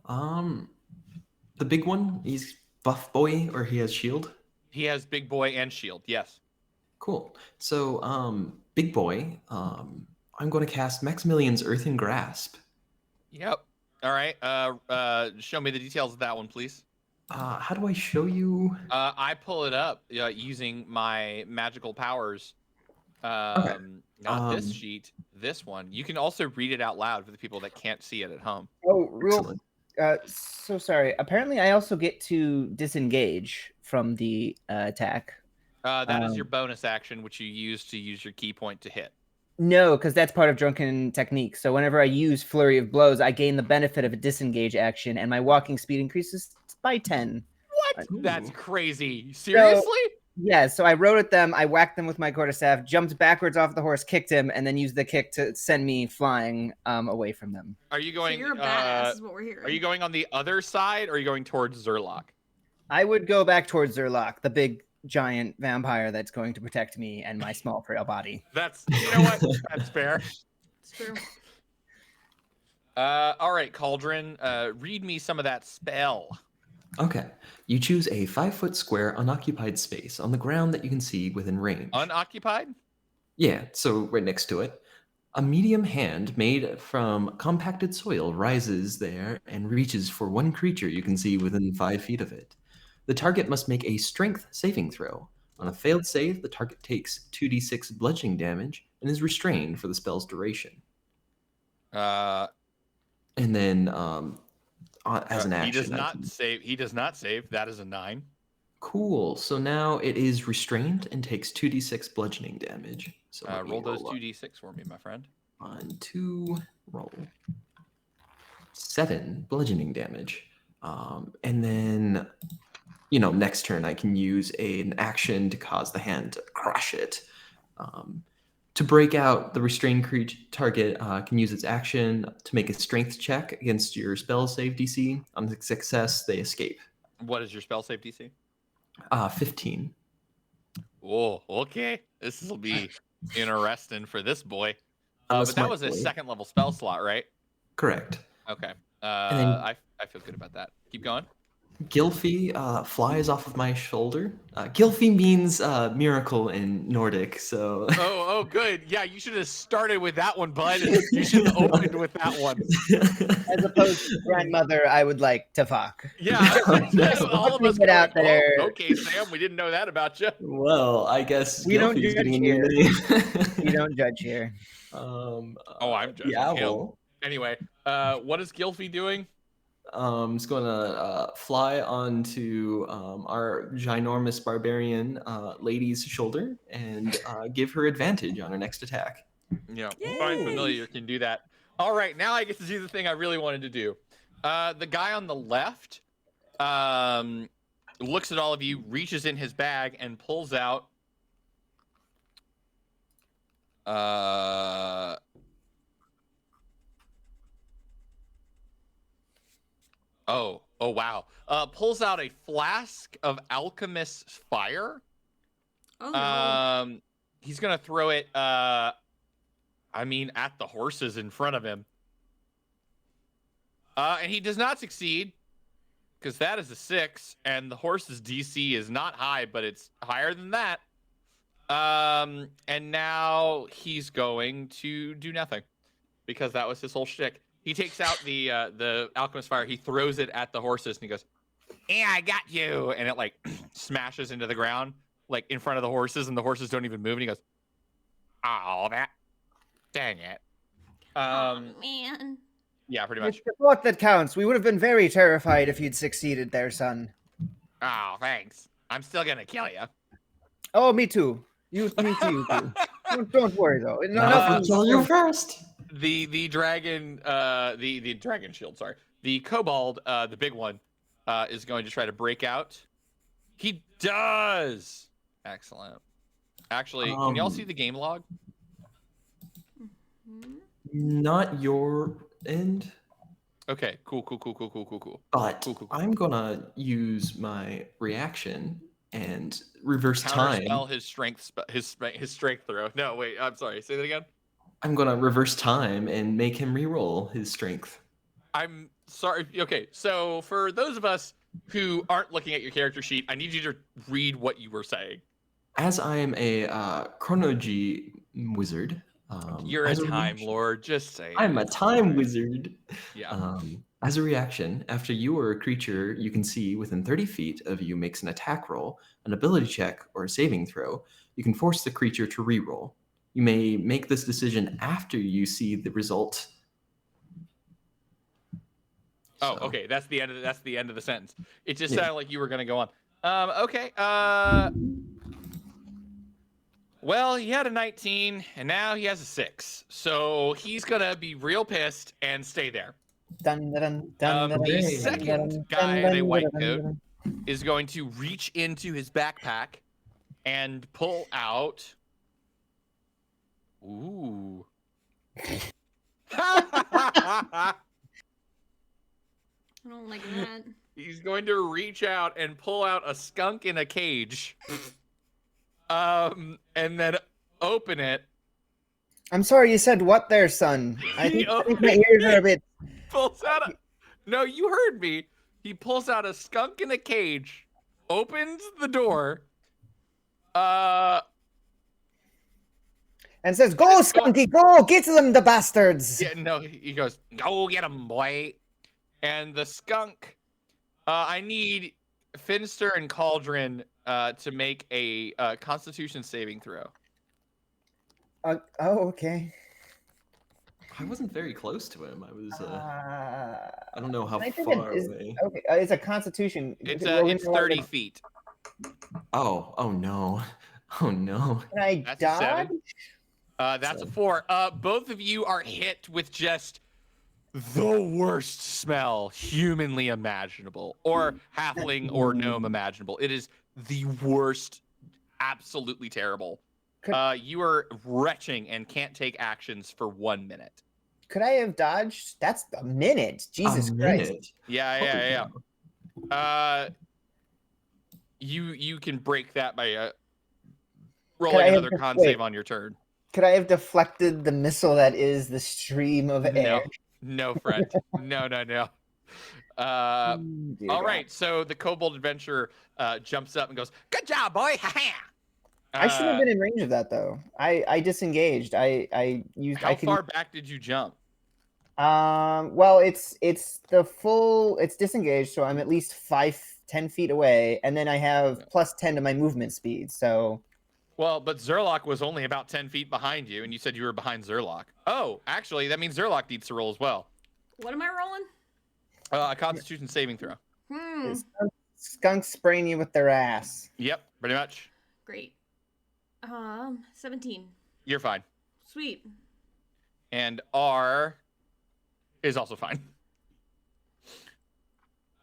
The big one, he's buff boy or he has shield? He has big boy and shield. Yes. Cool. So, big boy, I'm going to cast Maximilian's Earthen Grasp. Yep. All right. Show me the details of that one, please. How do I show you? I pull it up using my magical powers. Okay. Not this sheet. This one. You can also read it out loud for the people that can't see it at home. Oh, Excellent. so sorry. Apparently, I also get to disengage from the attack. That is your bonus action, which you use your key point to hit. No, because that's part of Drunken technique. So whenever I use Flurry of Blows, I gain the benefit of a disengage action, and my walking speed increases by 10. What? That's crazy. Seriously? Yeah, so I rode at them, I whacked them with my quarterstaff, jumped backwards off the horse, kicked him, and then used the kick to send me flying away from them. Are you going? So you're a badass, is what we're hearing. Are you going on the other side, or are you going towards Zerlock? I would go back towards Zerlock, the big giant vampire that's going to protect me and my small frail body. You know what? That's fair. It's true. All right, Cauldron. Read me some of that spell. Okay. You choose a 5-foot square unoccupied space on the ground that you can see within range. Unoccupied? Yeah, so right next to it. A medium hand made from compacted soil rises there and reaches for one creature you can see within 5 feet of it. The target must make a strength saving throw. On a failed save, the target takes 2d6 bludgeoning damage and is restrained for the spell's duration. And then, as an action, he does not save. He does not save. That is a 9. Cool. So now it is restrained and takes 2d6 bludgeoning damage. So roll those 2d6 for me, my friend. 1, 2, roll. 7 bludgeoning damage. And then, next turn I can use an action to cause the hand to crush it. To break out, the restrained target can use its action to make a strength check against your spell save DC. On success, they escape. What is your spell save DC? 15. Oh, okay. This will be interesting for this boy. Unless But that my was a boy- 2nd level spell slot, right? Correct. Okay. then- I feel good about that. Keep going. Gylfi flies off of my shoulder. Gylfi means miracle in Nordic, so. Oh, good. Yeah, you should have started with that one, bud. You should have opened with that one. As opposed to grandmother, I would like to fuck. Yeah, No. all of us Get going, out there. oh, okay, Sam, we didn't know that about you. Well, I guess We don't Gylfi's judge getting a new name. You don't judge here. I'm judging the him. owl. Anyway, what is Gylfi doing? Is going to fly onto our ginormous barbarian lady's shoulder and give her advantage on her next attack. Yeah, Yay! Fine Familiar can do that. All right, now I get to do the thing I really wanted to do. The guy on the left looks at all of you, reaches in his bag, and pulls out oh wow. Pulls out a flask of alchemist's fire. Oh no. He's gonna throw it at the horses in front of him. And he does not succeed, because that is a 6, and the horse's DC is not high, but it's higher than that. And now he's going to do nothing, because that was his whole shtick. He takes out the alchemist fire, he throws it at the horses, and he goes, "Yeah, I got you!" And it like smashes into the ground, like in front of the horses, and the horses don't even move. And he goes, "Oh, dang it!" Oh man. Yeah, pretty much. It's the thought that counts. We would have been very terrified if you'd succeeded there, son. Oh, thanks. I'm still gonna kill you. Oh, me too. Me too. Don't worry though. I'll kill you first. The dragon, the dragon shield. Sorry, the kobold, the big one, is going to try to break out. He does. Excellent. Actually, can y'all see the game log? Not your end. Okay, cool. But Cool. I'm gonna use my reaction and reverse time. Counterspell his strength, his strength throw. No, wait. I'm sorry. Say that again. I'm gonna reverse time and make him reroll his strength. I'm sorry. Okay, so for those of us who aren't looking at your character sheet, I need you to read what you were saying. As I am a chronology wizard. You're a time lord. Just say. I'm a time wizard. Yeah. As a reaction, after you or a creature you can see within 30 feet of you makes an attack roll, an ability check, or a saving throw, you can force the creature to reroll. You may make this decision after you see the result. Oh, okay. That's the end of the sentence. It just sounded like you were gonna go on. Okay. Well, he had a 19, and now he has a 6. So he's gonna be real pissed and stay there. The second guy in a white coat is going to reach into his backpack and pull out. Ooh. I don't like that. He's going to reach out and pull out a skunk in a cage. And then open it. I'm sorry, you said what there, son? I think my ears are a bit. Pulls out No, you heard me. He pulls out a skunk in a cage, opens the door, And says, "Go, Skunky, go! Get them, the bastards!" Yeah, no, he goes, "Go get him, boy." And the skunk, I need Finster and Cauldron to make a Constitution saving throw. Oh, okay. I wasn't very close to him. I was. I don't know how I think far it is, away. okay, it's a Constitution. It's 30 feet. Oh no. Oh no. Can I That's a 7. dodge? That's a 4. Both of you are hit with just the worst smell humanly imaginable, or halfling or gnome imaginable. It is the worst, absolutely terrible. You are retching and can't take actions for 1 minute. Could I have dodged? That's a minute. Jesus Christ. Yeah. You can break that by rolling another con save on your turn. Could I have deflected the missile that is the stream of air? No, friend. No. Dear All God. right, so the kobold adventurer jumps up and goes, "Good job, boy!" I shouldn't have been in range of that though. I disengaged. I used. I How could. far back did you jump? Well, it's the full. It's disengaged, so I'm at least 10 feet away, and then I have +10 to my movement speed. So. Well, but Zerlock was only about 10 feet behind you, and you said you were behind Zerlock. Oh, actually, that means Zerlock needs to roll as well. What am I rolling? A Constitution saving throw. Skunks spraying you with their ass. Yep, pretty much. Great. 17. You're fine. Sweet. And R is also fine.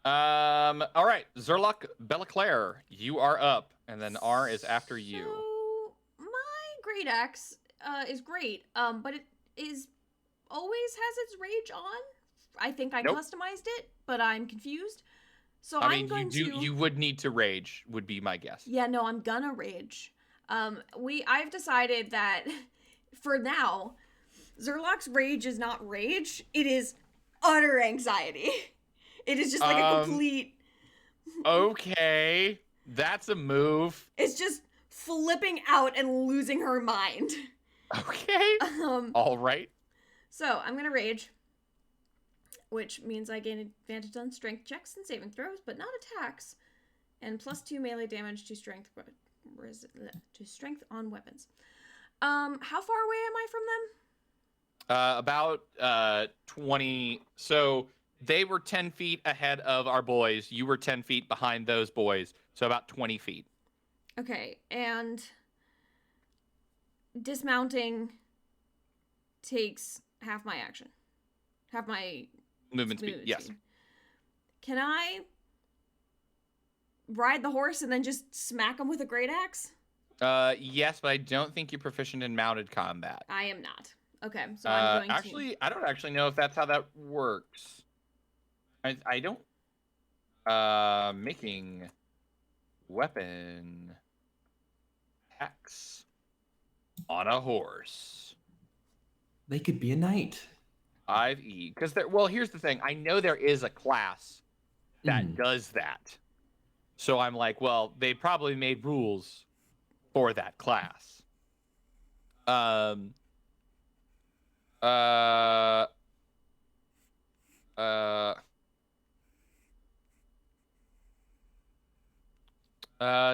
All right, Zerlock Belleclaire, you are up, and then R is after you. So my great axe is great, but it is always has its rage on. I think I Nope. customized it, but I'm confused. So I I'm mean, going to. you would need to rage, would be my guess. Yeah, no, I'm gonna rage. I've decided that for now, Zerlock's rage is not rage; it is utter anxiety. It is just like a complete. Okay, that's a move. It's just flipping out and losing her mind. Okay. All right. So I'm gonna rage, which means I gain advantage on strength checks and saving throws, but not attacks, and +2 melee damage to strength on weapons. How far away am I from them? About 20. So they were 10 feet ahead of our boys. You were 10 feet behind those boys. So about 20 feet. Okay, and dismounting takes half my action. Half my Movement speed. Yes. Can I ride the horse and then just smack him with a great axe? Yes, but I don't think you're proficient in mounted combat. I am not. Okay, so I'm going actually, I don't actually know if that's how that works. I don't. Making weapon axe on a horse. They could be a knight. 5e. Because well, here's the thing. I know there is a class that does that. So I'm like, well, they probably made rules for that class.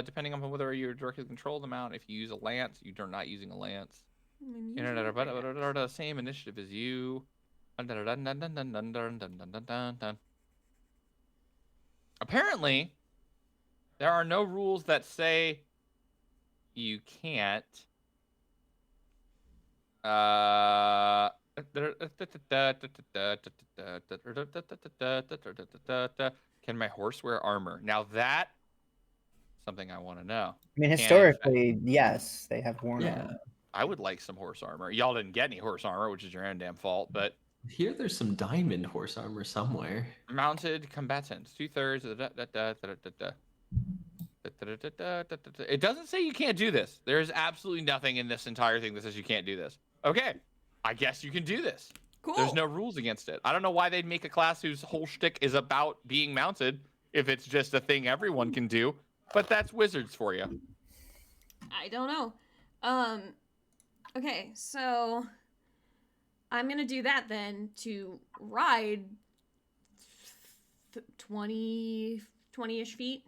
Depending on whether you directly control the mount, if you use a lance, you're not using a lance. Same initiative as you. Apparently, there are no rules that say you can't. Can my horse wear armor? Now that something I want to know. I mean, historically, yes, they have worn Yeah. armor. I would like some horse armor. Y'all didn't get any horse armor, which is your own damn fault, but Here there's some diamond horse armor somewhere. mounted combatants, 2/3. It doesn't say you can't do this. There's absolutely nothing in this entire thing that says you can't do this. Okay, I guess you can do this. Cool. There's no rules against it. I don't know why they'd make a class whose whole shtick is about being mounted if it's just a thing everyone can do. But that's wizards for you. I don't know. Okay, so I'm gonna do that then to ride 20-ish feet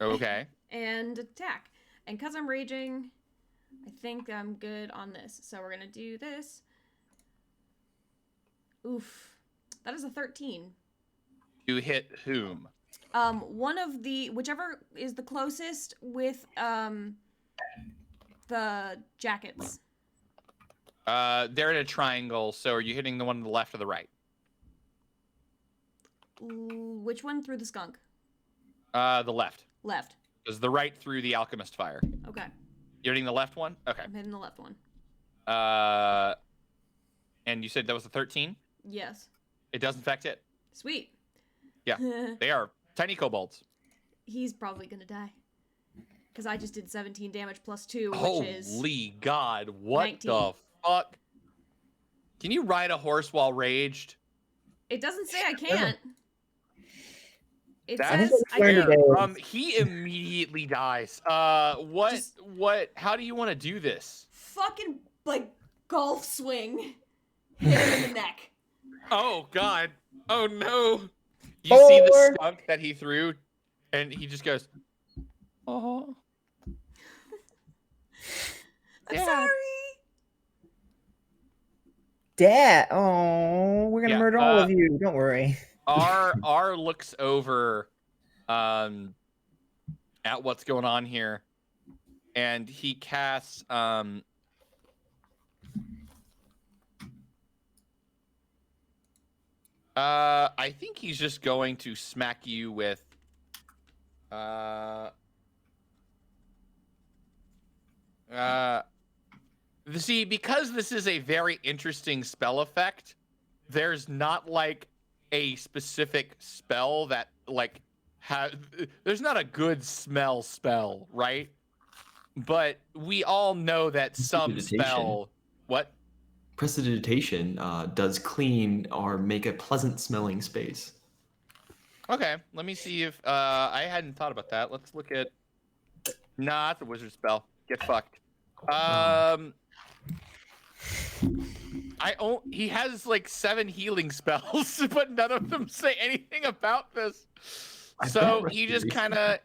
Okay. and attack. And because I'm raging, I think I'm good on this. So we're gonna do this. Oof. That is a 13. You hit whom? One of the whichever is the closest with the jackets. They're in a triangle, so are you hitting the one on the left or the right? Ooh, which one through the skunk? The left. Left. Because the right through the alchemist fire. Okay. You're hitting the left one? Okay. I'm hitting the left one. And you said that was a 13? Yes. It does in fact hit. Sweet. Yeah. They are tiny kobolds. He's probably gonna die. Because I just did 17 damage +2, which is... Holy God, what 19. the fuck? Can you ride a horse while raged? It doesn't say I can't. It That's I think says it's I learned can. today. He immediately dies. How do you want to do this? Fucking like golf swing. Hit him in the neck. Oh God. Oh no. You see the 4. skunk that he threw, and he just goes, "Oh, I'm Dad." sorry. Dad. Oh, we're gonna Yeah, murder all of you. Don't worry. R looks over at what's going on here, and he casts I think he's just going to smack you with see, because this is a very interesting spell effect, there's not like a specific spell that like there's not a good smell spell, right? But we all know that some Prestidigitation. spell what? Prestidigitation does clean or make a pleasant smelling space. Okay, let me see if I hadn't thought about that. Let's look at nah, that's a wizard spell. Get fucked. He has like 7 healing spells, but none of them say anything about this. So he just kind of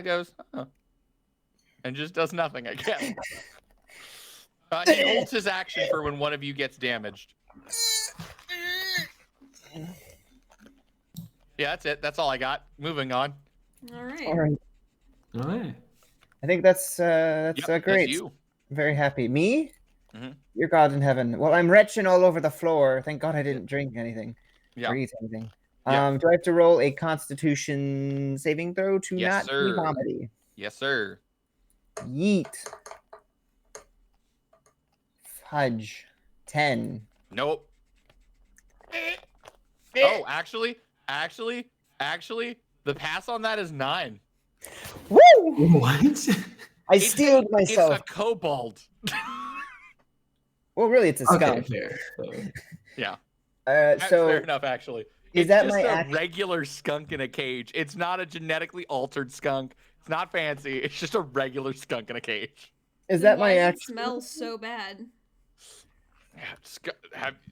goes, oh, and just does nothing, I guess. He holds his action for when one of you gets damaged. Yeah, that's it. That's all I got. Moving on. All right. All right. All right. I think that's Yep, great. That's you. Very happy. Me? Mhm. Your God in heaven. Well, I'm retching all over the floor. Thank God I didn't drink anything Yeah. or eat anything. Yeah. Do I have to roll a Constitution saving throw to Yes, not be sir. vomity? Yes, sir. Yeet. Fudge. 10. Nope. Oh, actually, the pass on that is 9. Woo! What? I steeled myself. It's a kobold. Well, really, it's a Okay, skunk. fair. fair. Yeah. That's So fair enough, actually. is It's that just my a action? regular skunk in a cage. It's not a genetically altered skunk. It's not fancy. It's just a regular skunk in a cage. Is Then that why my does it action? smell so bad?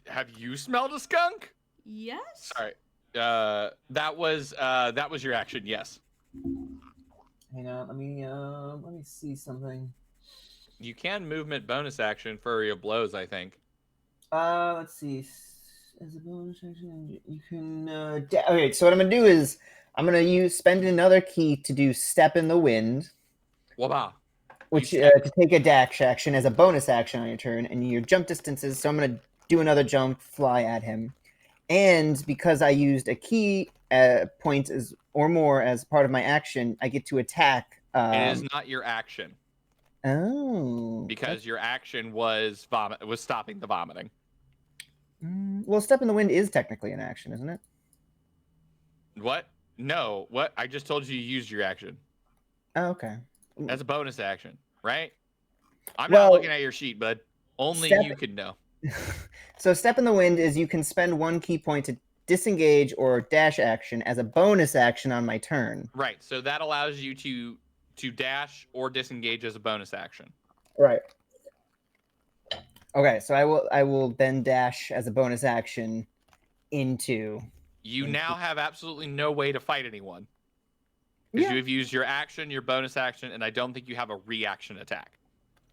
Have you smelled a skunk? Yes. Sorry. That was your action. Yes. Hang on. Let me see something. You can movement bonus action for your blows, I think. Let's see. As a bonus action, you can. Okay, so what I'm gonna do is I'm gonna spend another key to do Step in the Wind, Waba. which You step. to take a dash action as a bonus action on your turn, and your jump distances. So I'm gonna do another jump, fly at him, and because I used a key point or more as part of my action, I get to attack. It is not your action Oh. because your action was stopping the vomiting. Well, Step in the Wind is technically an action, isn't it? What? No. What? I just told you used your action. Oh, okay. That's a bonus action, right? I'm Well, not looking at your sheet, bud. Only you can know. So Step in the Wind is you can spend 1 key point to disengage or dash action as a bonus action on my turn. Right. So that allows you to dash or disengage as a bonus action. Right. Okay, so I will then dash as a bonus action into. You now have absolutely no way to fight anyone. Because you have used your action, your bonus action, and I don't think you have a reaction attack.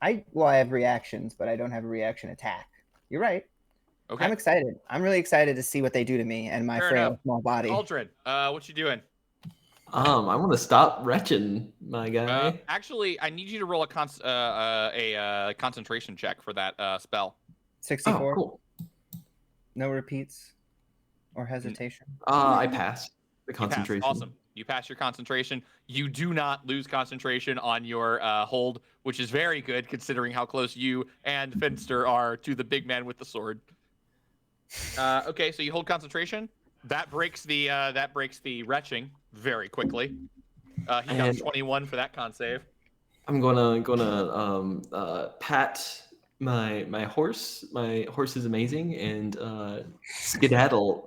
I have reactions, but I don't have a reaction attack. You're right. Okay. I'm excited. I'm really excited to see what they do to me and my Fair frail enough. small body. Aldrin, what you doing? I want to stop retching, my guy. Actually, I need you to roll a concentration check for that spell. 64. Oh, cool. No repeats or hesitation. I pass the concentration. You pass. Awesome. You pass your concentration. You do not lose concentration on your hold, which is very good considering how close you and Finster are to the big man with the sword. Okay, so you hold concentration. That breaks the retching very quickly. He got 21 for that con save. I'm gonna pat my horse. My horse is amazing, and skedaddle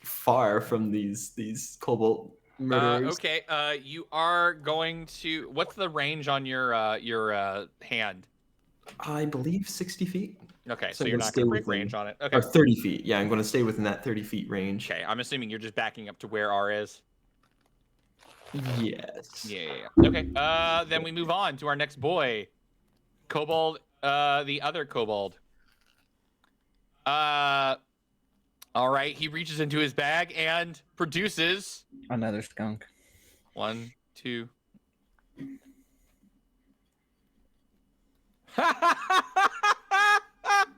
far from these kobold murderers. Okay. You are going to. What's the range on your hand? I believe 60 feet. Okay, so I'm you're gonna not stay going to break within- range on it. Or Okay. 30 feet. Yeah, I'm going to stay within that 30 feet range. Okay. I'm assuming you're just backing up to where R is. Yes. Yeah. Okay. Then we move on to our next boy, Kobold. The other Kobold. All right. He reaches into his bag and produces Another skunk. 1, 2.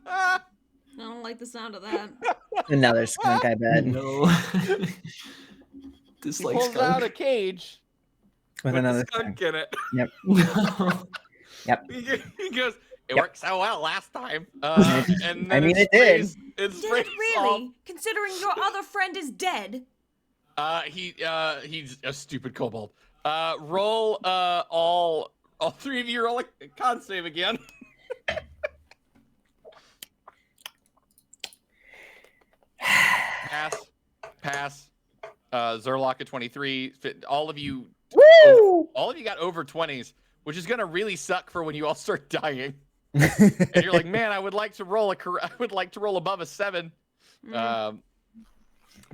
I don't like the sound of that. Another skunk, I bet. No. He Dislike pulls out a skunk. cage With with another a skunk skunk. in it. Yep. No. Yep. He goes, it Yep. worked so well last time. And I then mean, it did. It Did sprays it really? Considering your other friend is dead. He's a stupid kobold. Roll all three of you roll a con save again. Pass. Zerlock at 23. All of you Woo! all of you got over 20s, which is gonna really suck for when you all start dying. And you're like, man, I would like to roll above a 7. Mm.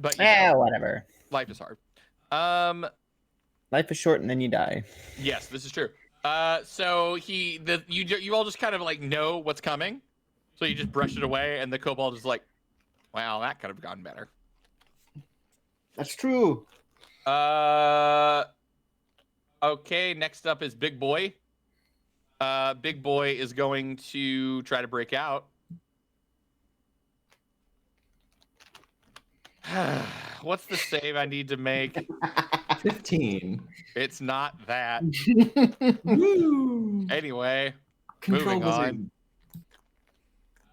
But you know, Whatever. life is hard. Life is short and then you die. Yes, this is true. So you all just kind of like know what's coming, so you just brush it away, and the kobold is like, "Wow, that could have gone better." That's true. Okay. Next up is Big Boy. Big Boy is going to try to break out. What's the save I need to make? 15. It's not that. Woo! Anyway, Control moving wizard.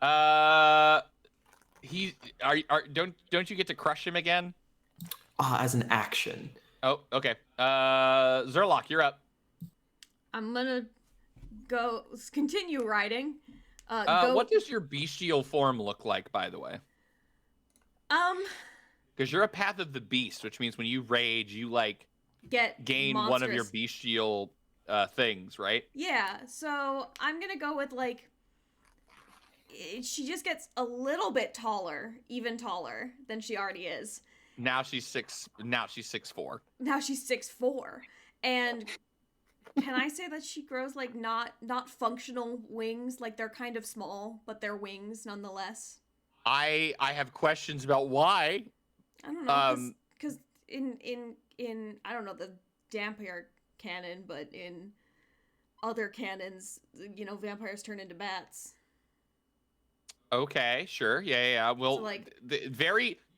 on. Don't you get to crush him again? As an action. Oh, okay. Zerlock, you're up. I'm gonna continue riding. What does your bestial form look like, by the way? Because you're a path of the beast, which means when you rage, you like gain one of your monstrous. bestial things, right? Yeah, so I'm gonna go with like she just gets a little bit taller, even taller than she already is. Now she's 6'4". Now she's 6'4", and can I say that she grows like not functional wings? Like they're kind of small, but they're wings nonetheless. I have questions about why. I don't know, because in I don't know the vampire canon, but in other canons, you know, vampires turn into bats. Okay, sure, yeah. Well, So, like,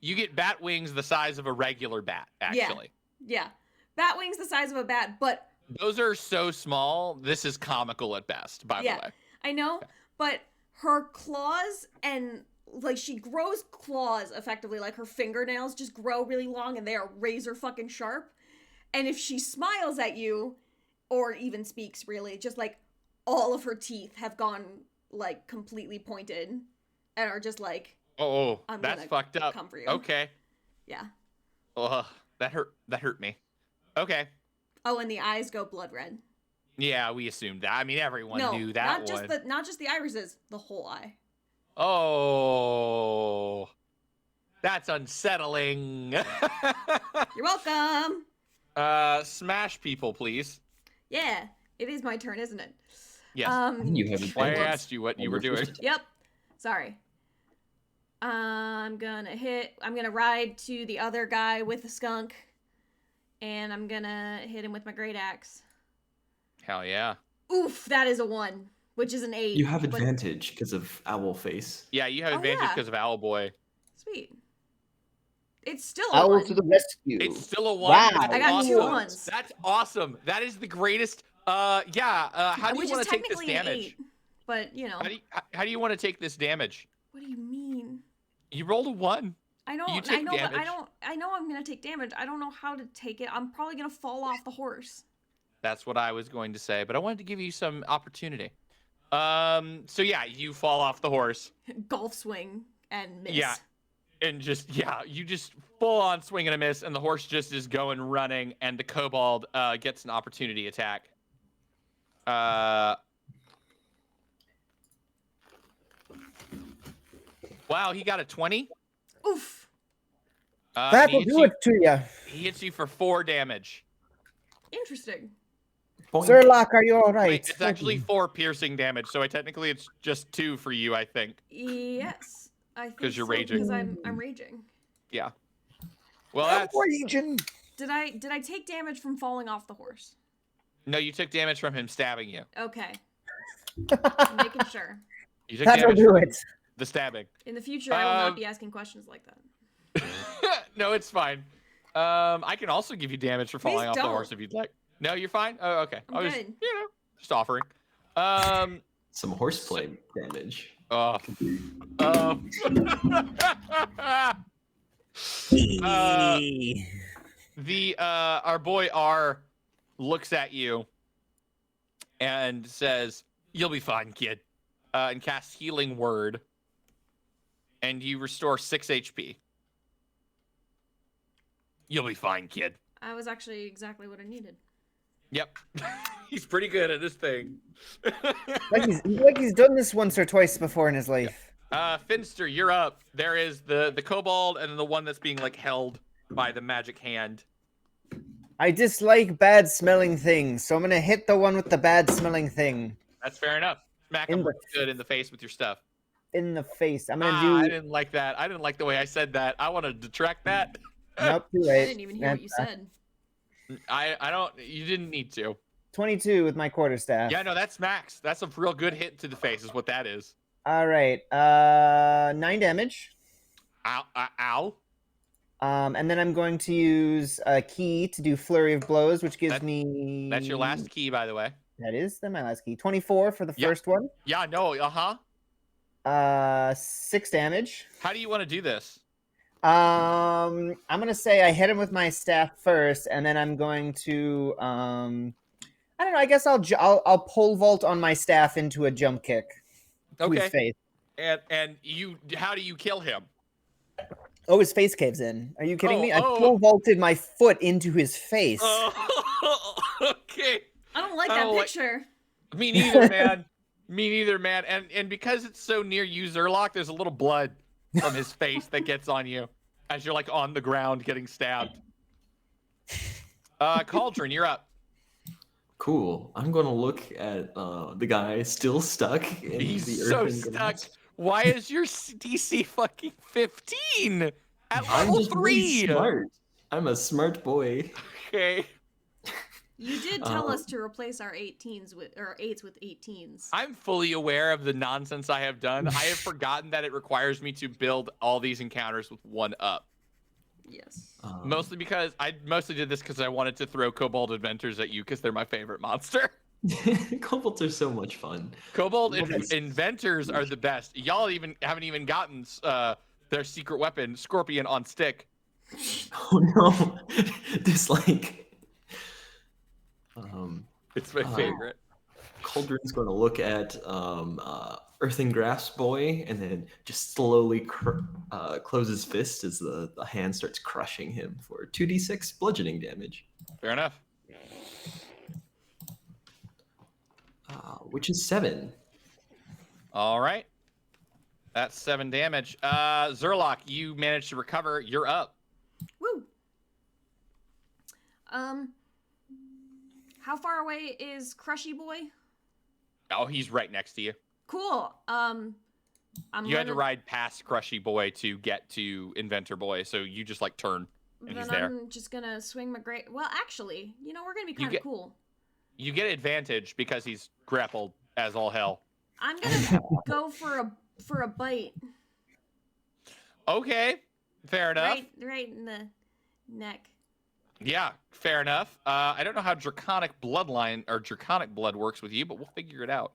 you get bat wings the size of a regular bat, actually. Yeah, bat wings the size of a bat, but Those are so small. This is comical at best, by the way. I know, Okay. but her claws and like she grows claws effectively, like her fingernails just grow really long and they are razor fucking sharp. And if she smiles at you, or even speaks really, just like all of her teeth have gone like completely pointed and are just like, Oh, I'm that's gonna fucked up. come for you. Okay. yeah. Ugh, that hurt me. Okay. Oh, and the eyes go blood red. Yeah, we assumed that. I mean, everyone No, knew that not one. not just the irises, the whole eye. Oh, that's unsettling. You're welcome. Smash people, please. Yeah, it is my turn, isn't it? Yes. You have Why I advantage. asked you what you were doing. Yep. Sorry. I'm gonna ride to the other guy with the skunk. And I'm gonna hit him with my great axe. Hell yeah. Oof, that is a 1, which is an 8. You have but- advantage because of owl face. Yeah, you have Oh, advantage yeah. because of Owlboy. Sweet. It's still a Owl 1. to the rescue. It's still a 1. Wow. That's I got awesome. 2 ones. That's awesome. That is the greatest. How do you Which want is to take this technically an damage? 8. But, you know. How do you want to take this damage? What do you mean? You rolled a 1. I know, You take but damage. I know I'm gonna take damage. I don't know how to take it. I'm probably gonna fall off the horse. That's what I was going to say, but I wanted to give you some opportunity. So yeah, you fall off the horse. Golf swing and miss. Yeah. and just you just full on swing and a miss, and the horse just is going running, and the kobold gets an opportunity attack. Wow, he got a 20. Oof. That'll do it to you. He hits you for 4 damage. Interesting. Boink. Sherlock, are you all right? Wait, it's actually 4 piercing damage, so technically it's just 2 for you, I think. Yes, I think 'Cause you're so, raging. Because I'm raging. Yeah. Well, I'm that's raging. Did I take damage from falling off the horse? no. You took damage from him stabbing you. Okay. I'm making sure. You took That'll damage do from it. the stabbing. In the future, I will not be asking questions like that. No, it's fine. I can also give you damage for falling off the don't. horse if you'd like. No, you're fine. Oh, okay. I'm I was, good. just offering. Some horseplay damage. Our boy R looks at you and says, "You'll be fine, kid," and casts Healing Word, and you restore 6 HP. You'll be fine, kid. I was actually exactly what I needed. Yep. He's pretty good at this thing. like he's done this once or twice before in his life. Finster, you're up. There is the kobold and the one that's being like held by the magic hand. I dislike bad-smelling things, so I'm gonna hit the one with the bad-smelling thing. That's fair enough. Smack him good in the face with your stuff. In the face. I'm gonna do. I didn't like that. I didn't like the way I said that. I want to detract that. Nope, too I late. didn't even hear what you said. I don't. You didn't need to. 22 with my quarterstaff. Yeah, no, that's max. That's a real good hit to the face, is what that is. All right. 9 damage. Ow! Ow! And then I'm going to use a key to do flurry of blows, which gives me. That's your last key, by the way. That is then my last key. 24 for the first one. Yeah. No. Uh-huh. 6 damage. How do you want to do this? I'm gonna say I hit him with my staff first, and then I'm going to I don't know. I guess I'll pole vault on my staff into a jump kick to his face. And how do you kill him? Oh, his face caves in. Are you kidding me? I oh. pole vaulted my foot into his face. Okay. I don't like that picture. Me neither, man. Me neither, man. And because it's so near you, Zerlock, there's a little blood from his face that gets on you as you're like on the ground getting stabbed. Cauldron, you're up. Cool. I'm gonna look at the guy still stuck in He's the so earthen stuck. grass. Why is your DC fucking 15 at I'm level just 3? really smart. I'm a smart boy. Okay. You did tell us to replace our 8s with 18s. I'm fully aware of the nonsense I have done. I have forgotten that it requires me to build all these encounters with 1 up. Yes. Mostly because I did this because I wanted to throw Kobold Inventors at you because they're my favorite monster. Kobolds are so much fun. Kobold Inventors are the best. Y'all haven't even gotten their secret weapon, Scorpion on stick. Oh no! This like. It's my favorite. Cauldron's going to look at Earthen Grass Boy and then just slowly close his fist as the hand starts crushing him for 2d6 bludgeoning damage. Fair enough. Which is 7. All right. That's 7 damage. Zerlock, you managed to recover. You're up. Woo. How far away is Crushy Boy? Oh, he's right next to you. Cool. You had to ride past Crushy Boy to get to Inventor Boy, so you just like turn and he's there. I'm just gonna swing my great. Well, actually, we're gonna be kind of cool. You get advantage because he's grappled as all hell. I'm gonna go for a bite. Okay, fair enough. Right in the neck. Yeah, fair enough. I don't know how Draconic Bloodline or Draconic Blood works with you, but we'll figure it out.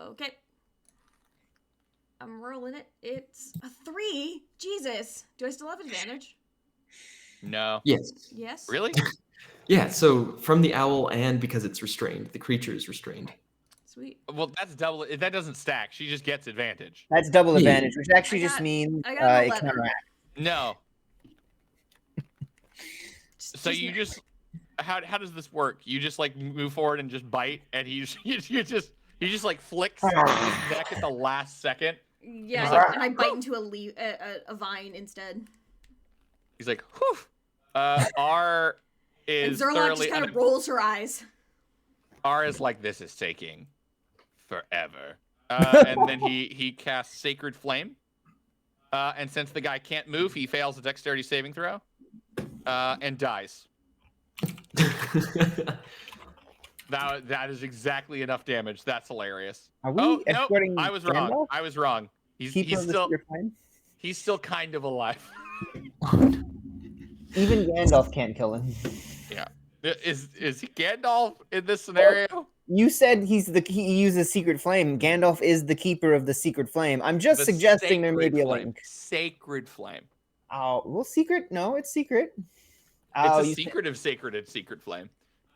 Okay. I'm rolling it. It's a 3. Jesus. Do I still have advantage? No. Yes. Yes. Really? Yeah, so from the owl and because it's restrained, the creature is restrained. Sweet. Well, that's double. That doesn't stack. She just gets advantage. That's double Yeah. advantage, which actually I just got- means I got an it 11. counteracts. No. Just- So just you ma- just how does this work? You just like move forward and just bite, and he just like flicks his neck at the last second. Yeah, He's like, and I bite into a vine instead. He's like, whew. R And is Zerlock thoroughly. just kind of rolls her eyes. R is like, this is taking forever. And then he casts Sacred Flame. And since the guy can't move, he fails a dexterity saving throw. And dies. That is exactly enough damage. That's hilarious. Are we Oh, no, escorting I was wrong. Gandalf? I was wrong. He's Keeper of the still Secret Flame? he's still kind of alive. Even Gandalf can't kill him. Yeah. Is he Gandalf in this scenario? You said he uses Secret Flame. Gandalf is the keeper of the Secret Flame. I'm just The suggesting there may Sacred be a Flame. link. Sacred Flame. Oh, well, secret? No, it's secret. It's Oh, a you secretive Sacred Flame.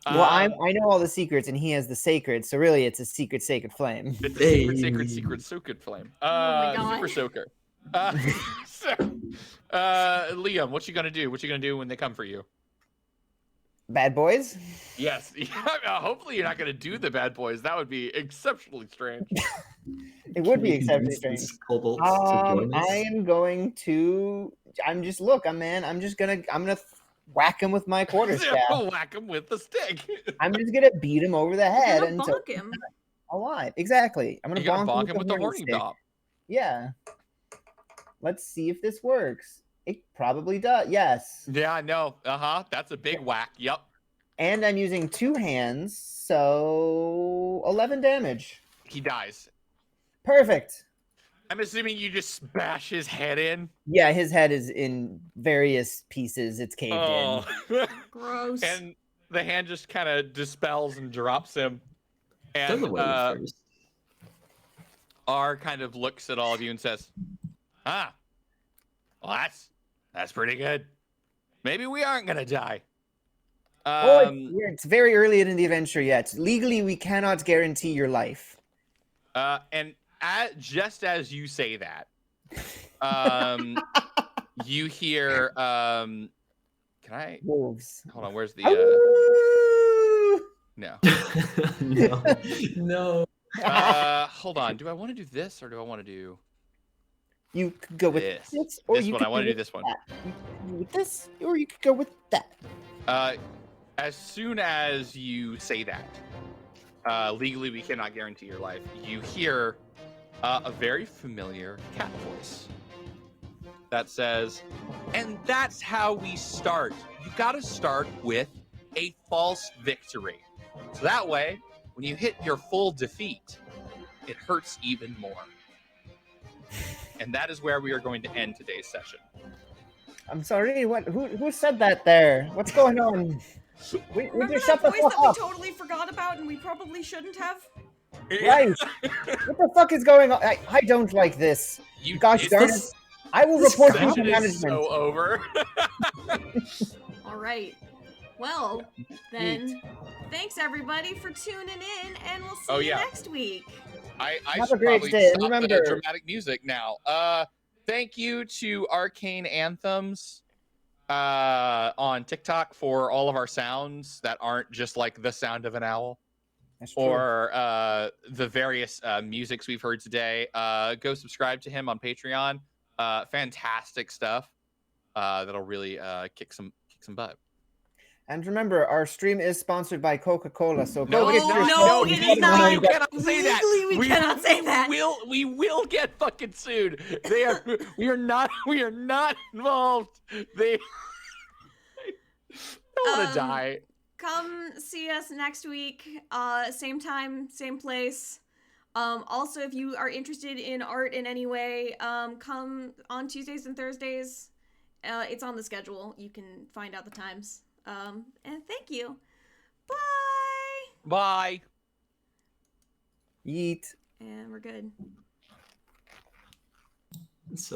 well, I know all the secrets, and he has the sacred, so really it's a sacred flame. It's a Hey. secret flame. my God. Super soaker. Liam, what you gonna do? What you gonna do when they come for you? Bad boys? Yes. Hopefully you're not gonna do the bad boys. That would be exceptionally strange. It would be We can exceptionally use strange. these kobolds to join us. I am going to. I'm just gonna whack him with my quarterstaff. Whack him with the stick. I'm just gonna beat him over the You're head gonna until bonk him. alive. Exactly. I'm You're gonna gonna bonk him with the horny horny stick. dop. Yeah. Let's see if this works. It probably does. Yes. Yeah, no. That's a big whack. Yep. And I'm using two hands, so 11 damage. He dies. Perfect. I'm assuming you just bash his head in. Yeah, his head is in various pieces. It's caved Oh. Gross. And the hand just kind of dispels and drops him. Does And the wave first. R kind of looks at all of you and says, well, that's pretty good. Maybe we aren't going to die. It's very early in the adventure yet. Legally, we cannot guarantee your life. And just as you say that, you hear, can I, Wolves. hold on, where's the, Ooh! no. No. Hold on, do I want to do this or do I want to do You could go with this? this, or This you one, could I want to do with this one. that. You could do with this, or you could go with that. As soon as you say that, legally we cannot guarantee your life, you hear a very familiar cat voice that says, and that's how we start. You gotta start with a false victory. So that way, when you hit your full defeat, it hurts even more. And that is where we are going to end today's session. I'm sorry. What? Who said that there? What's going on? We Remember just that shut the voice fuck that we up. totally forgot about and we probably shouldn't have? Right. What the fuck is going on? I don't like this. Gosh darn it. I will report you to Session is management. so over. All right. Well, then, thanks everybody for tuning in, and we'll see you next week. I Have should a great probably day, and stop the remember- dramatic music now. Thank you to Arcane Anthems on TikTok for all of our sounds that aren't just like the sound of an owl. That's true. Or the various musics we've heard today. Go subscribe to him on Patreon. Fantastic stuff. That'll really kick some butt. And remember, our stream is sponsored by Coca-Cola, so No, go it's get not. your No, it is you not. cannot say that. Legally, we cannot say that. We will get fucking sued. We are not involved. They don't want to die. Come see us next week, same time, same place. Also, if you are interested in art in any way, come on Tuesdays and Thursdays. It's on the schedule. You can find out the times. And thank you. Bye. Bye. Yeet. And we're good. So